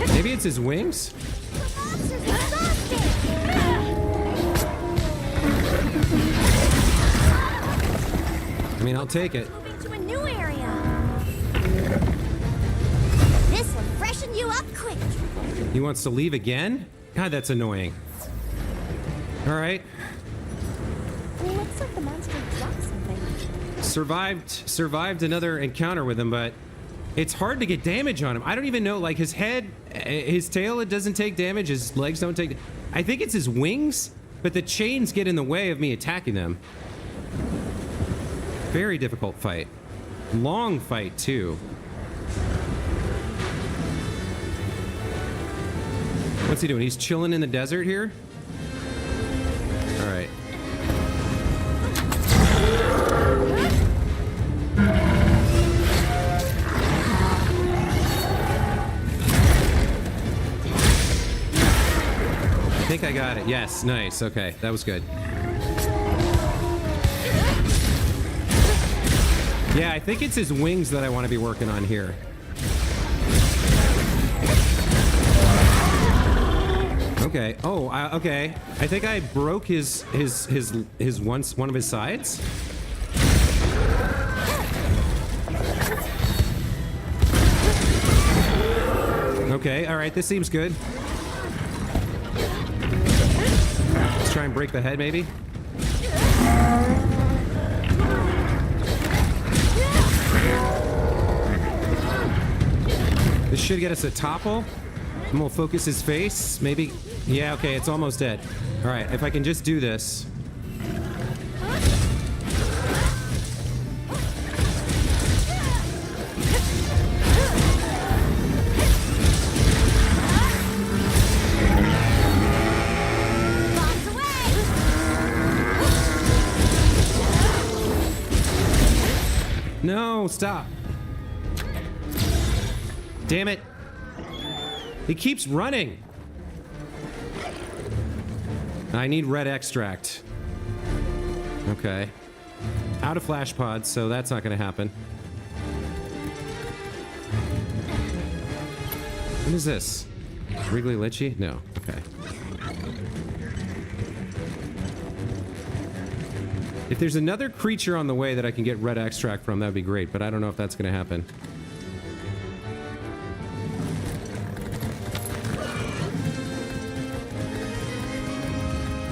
Maybe it's his wings? Monster's exhausted! I mean, I'll take it. Moving to a new area. This'll freshen you up quick. He wants to leave again? God, that's annoying. All right. Looks like the monster dropped something. Survived another encounter with him, but it's hard to get damage on him. I don't even know, like his head, his tail, it doesn't take damage. His legs don't take. I think it's his wings, but the chains get in the way of me attacking them. Very difficult fight. Long fight, too. What's he doing? He's chilling in the desert here? All right. I think I got it. Yes, nice. Okay, that was good. Yeah, I think it's his wings that I want to be working on here. Okay. Oh, okay. I think I broke his one of his sides. Okay. All right. This seems good. Let's try and break the head, maybe. This should get us a topple. And we'll focus his face. Maybe. Yeah, okay, it's almost dead. All right, if I can just do this. No, stop. Damn it. He keeps running. I need red extract. Okay. Out of flash pods, so that's not going to happen. What is this? Wriggly Litchi? No. Okay. If there's another creature on the way that I can get red extract from, that'd be great, but I don't know if that's going to happen.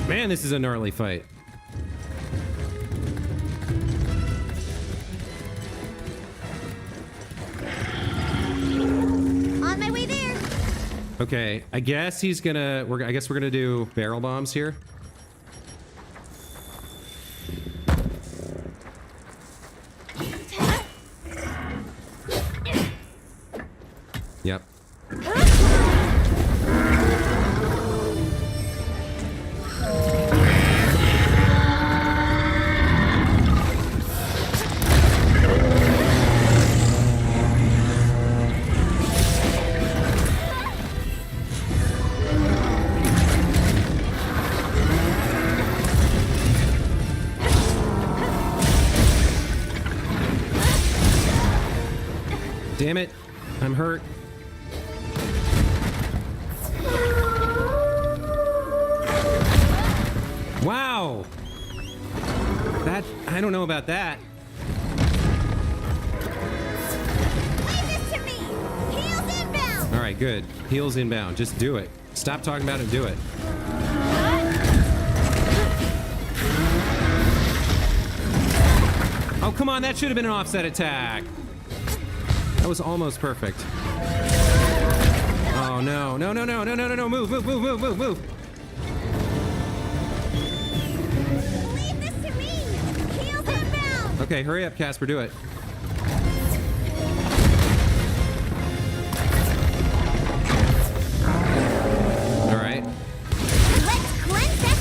Man, this is a gnarly fight. On my way there. Okay, I guess he's gonna. I guess we're gonna do barrel bombs here. Yep. Damn it. I'm hurt. Wow. That, I don't know about that. Leave this to me. Heels inbound. All right, good. Heels inbound. Just do it. Stop talking about it and do it. Oh, come on. That should have been an offset attack. That was almost perfect. Oh, no. No, no, no, no, no, no, no. Move, move, move, move, move, move. Leave this to me. Heels inbound. Okay, hurry up, Casper. Do it. All right. Let's cleanse that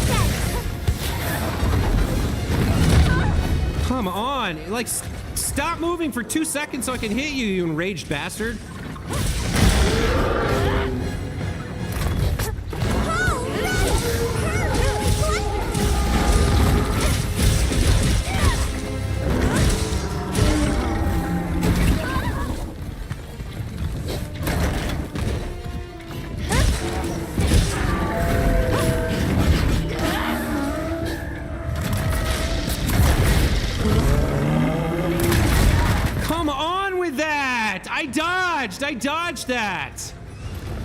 set. Come on. Like, stop moving for 2 seconds so I can hit you, you enraged bastard. I dodged that.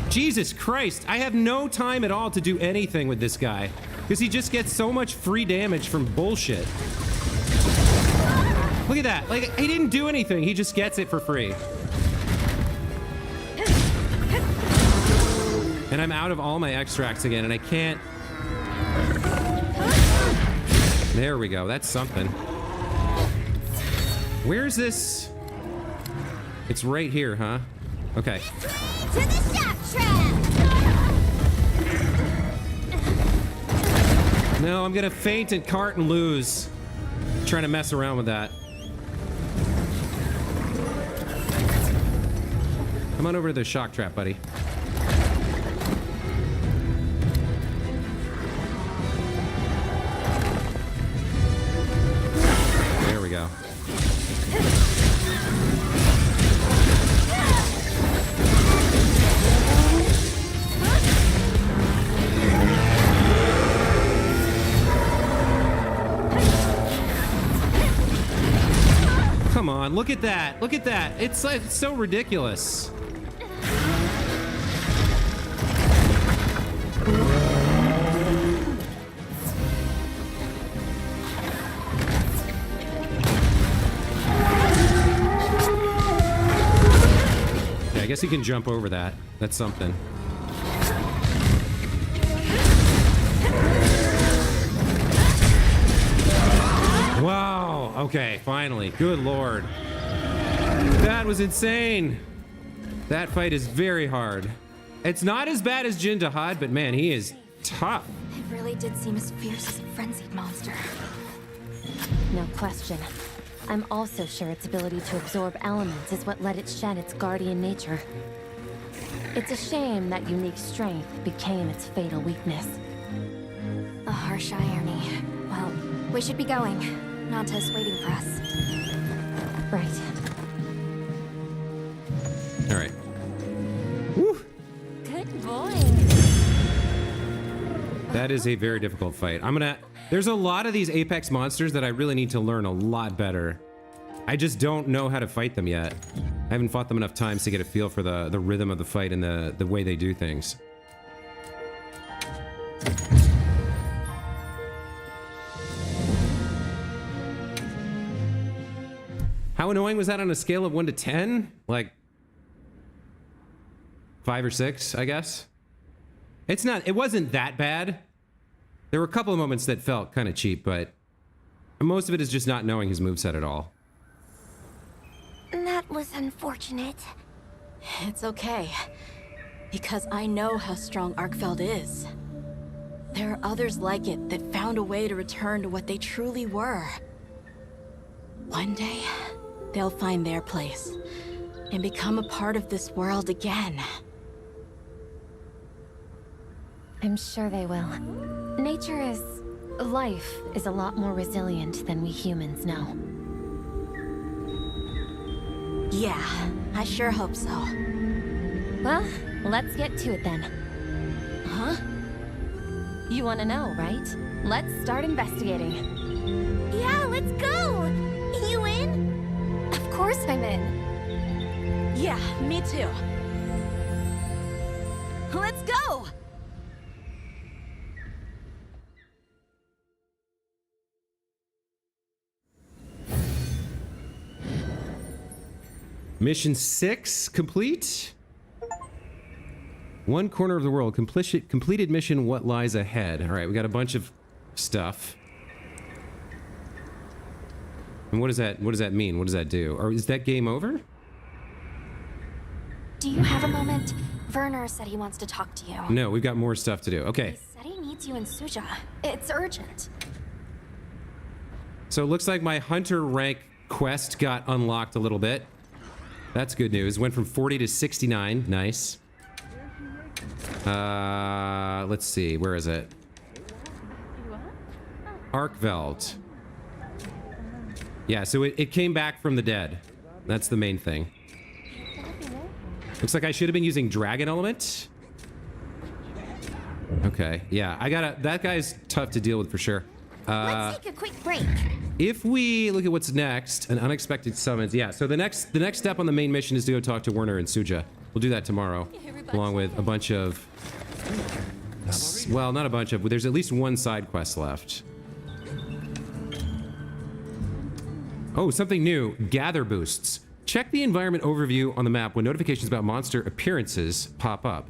Jesus Christ. I have no time at all to do anything with this guy because he just gets so much free damage from bullshit. Look at that. Like, he didn't do anything. He just gets it for free. And I'm out of all my extracts again, and I can't... There we go. That's something. Where's this? It's right here, huh? Okay. To the shock trap. No, I'm gonna faint and cart and lose. Trying to mess around with that. Come on over to the shock trap, buddy. There we go. on. Look at that. Look at that. It's like so ridiculous. Yeah, I guess he can jump over that. That's something. Wow. Okay, finally. Good lord. That was insane. That fight is very hard. It's not as bad as Jin Dahad, but man, he is tough. It really did seem as fierce as a frenzied monster. No question. I'm also sure its ability to absorb elements is what let it shed its guardian nature. It's a shame that unique strength became its fatal weakness. A harsh irony. Well, we should be going. Nanta's waiting for us. Right. All right. Woo. Good boy. That is a very difficult fight. There's a lot of these Apex monsters that I really need to learn a lot better. I just don't know how to fight them yet. I haven't fought them enough times to get a feel for the rhythm of the fight and the way they do things. How annoying was that on a scale of 1 to 10? Like 5 or 6, I guess. It wasn't that bad. There were a couple of moments that felt kind of cheap, but most of it is just not knowing his moveset at all. That was unfortunate. It's okay. Because I know how strong Arkfeld is. There are others like it that found a way to return to what they truly were. One day, they'll find their place and become a part of this world again. I'm sure they will. Life is a lot more resilient than we humans know. Yeah, I sure hope so. Well, let's get to it then. Huh? You want to know, right? Let's start investigating. Yeah, let's go! You in? Of course I'm in. Yeah, me too. Let's go! Mission 6 complete. One corner of the world. Completed mission. What lies ahead? All right, we got a bunch of stuff. And what does that mean? What does that do? Or is that game over? Do you have a moment? Werner said he wants to talk to you. No, we've got more stuff to do. He Okay. said he needs you in Suja. It's urgent. So it looks like my hunter rank quest got unlocked a little bit. That's good news. Went from 40 to 69. Nice. Let's see. Where is it? Arkveld. Yeah, so it came back from the dead. That's the main thing. Looks like I should have been using Dragon Element. Okay, yeah, that guy's tough to deal with for sure. Let's take a quick break. If we look at what's next, an unexpected summons. Yeah, so the next step on the main mission is to go talk to Werner and Suja. We'll do that tomorrow, along with a bunch of... Well, not a bunch of, but there's at least one side quest left. Oh, something new. Gather boosts. Check the environment overview on the map when notifications about monster appearances pop up.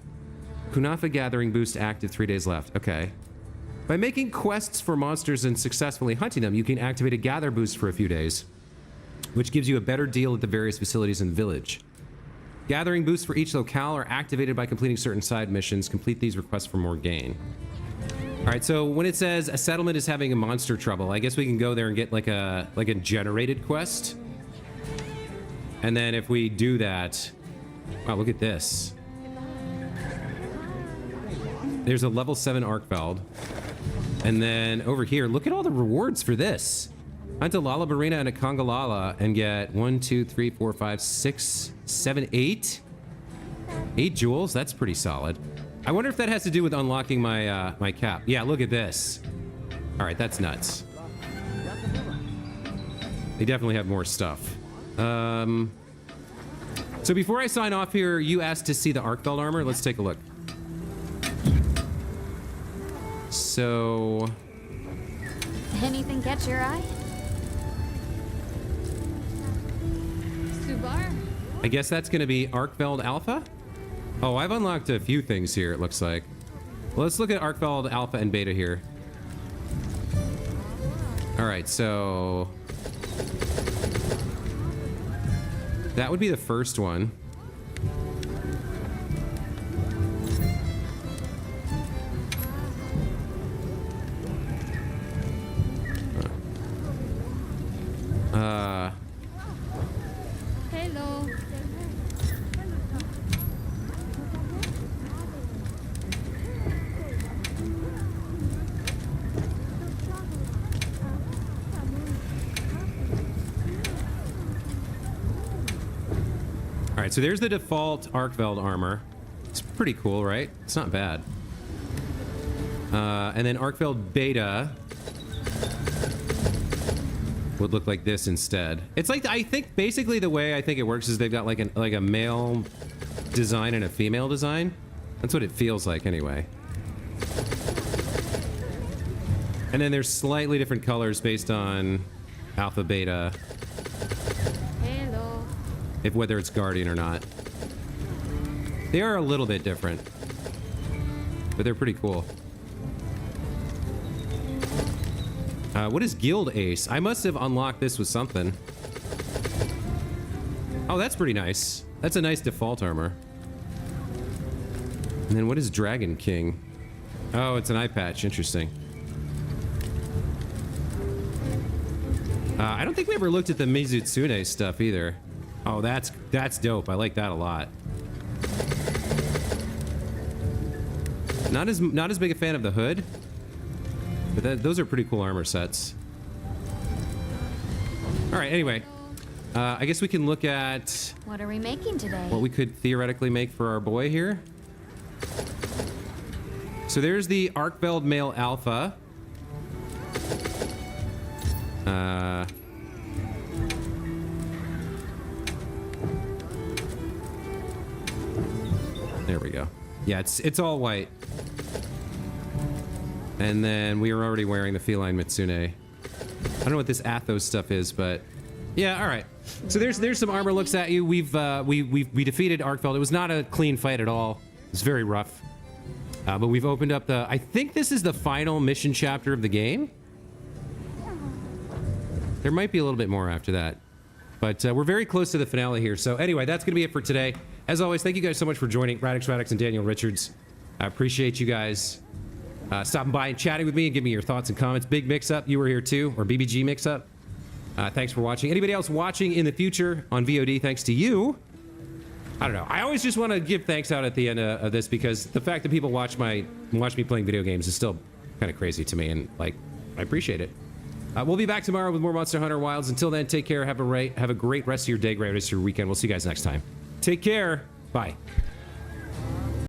Kunafa gathering boost active, 3 days left. Okay. By making quests for monsters and successfully hunting them, you can activate a gather boost for a few days, which gives you a better deal at the various facilities in the village. Gathering boosts for each locale are activated by completing certain side missions. Complete these requests for more gain. All right, so when it says a settlement is having a monster trouble, I guess we can go there and get like a generated quest. And then if we do that, wow, look at this. There's a level 7 Arkveld. And then over here, look at all the rewards for this. Hunt a Lalabarina and a Kongalala and get 1, 2, 3, 4, 5, 6, 7, 8. 8 jewels, that's pretty solid. I wonder if that has to do with unlocking my my cap. Yeah, look at this. All right, that's nuts. They definitely have more stuff. So before I sign off here, you asked to see the Arkfeld armor. Let's take a look. So... Anything catch your eye? Subar? I guess that's going to be Arkfeld Alpha? Oh, I've unlocked a few things here, it looks like. Well, let's look at Arkfeld Alpha and Beta here. Alright, so... that would be the first one. Hello. All right, so there's the default Arkfeld armor. It's pretty cool, right? It's not bad. And then Arkfeld Beta would look like this instead. It's like, I think basically the way I think it works is they've got like a male design and a female design. That's what it feels like anyway. And then there's slightly different colors based on Alpha, Beta. Hello. If whether it's Guardian or not. They are a little bit different. But they're pretty cool. What is Guild Ace? I must have unlocked this with something. Oh, that's pretty nice. That's a nice default armor. And then what is Dragon King? Oh, it's an eye patch. Interesting. I don't think we ever looked at the Mizutsune stuff either. Oh, that's dope. I like that a lot. Not as big a fan of the hood, but those are pretty cool armor sets. All right. Anyway, I guess we can look at What are we making today? what we could theoretically make for our boy here. So there's the Arkfeld Male Alpha. There we go. Yeah, it's all white. And then we were already wearing the feline Mitsune. I don't know what this Athos stuff is, but yeah, all right. So there's some armor looks at you. We defeated Arkfeld. It was not a clean fight at all. It was very rough. But we've opened up I think this is the final mission chapter of the game. There might be a little bit more after that. But we're very close to the finale here. So anyway, that's going to be it for today. As always, thank you guys so much for joining. Radix, and Daniel Richards. I appreciate you guys stopping by and chatting with me and giving me your thoughts and comments. Big Mix-Up, you were here too, or BBG Mix-Up. Thanks for watching. Anybody else watching in the future on VOD, thanks to you. I don't know. I always just want to give thanks out at the end of this because the fact that people watch me playing video games is still kind of crazy to me, and like, I appreciate it. We'll be back tomorrow with more Monster Hunter Wilds. Until then, take care. Have a great rest of your day, great rest of your weekend. We'll see you guys next time. Take care. Bye.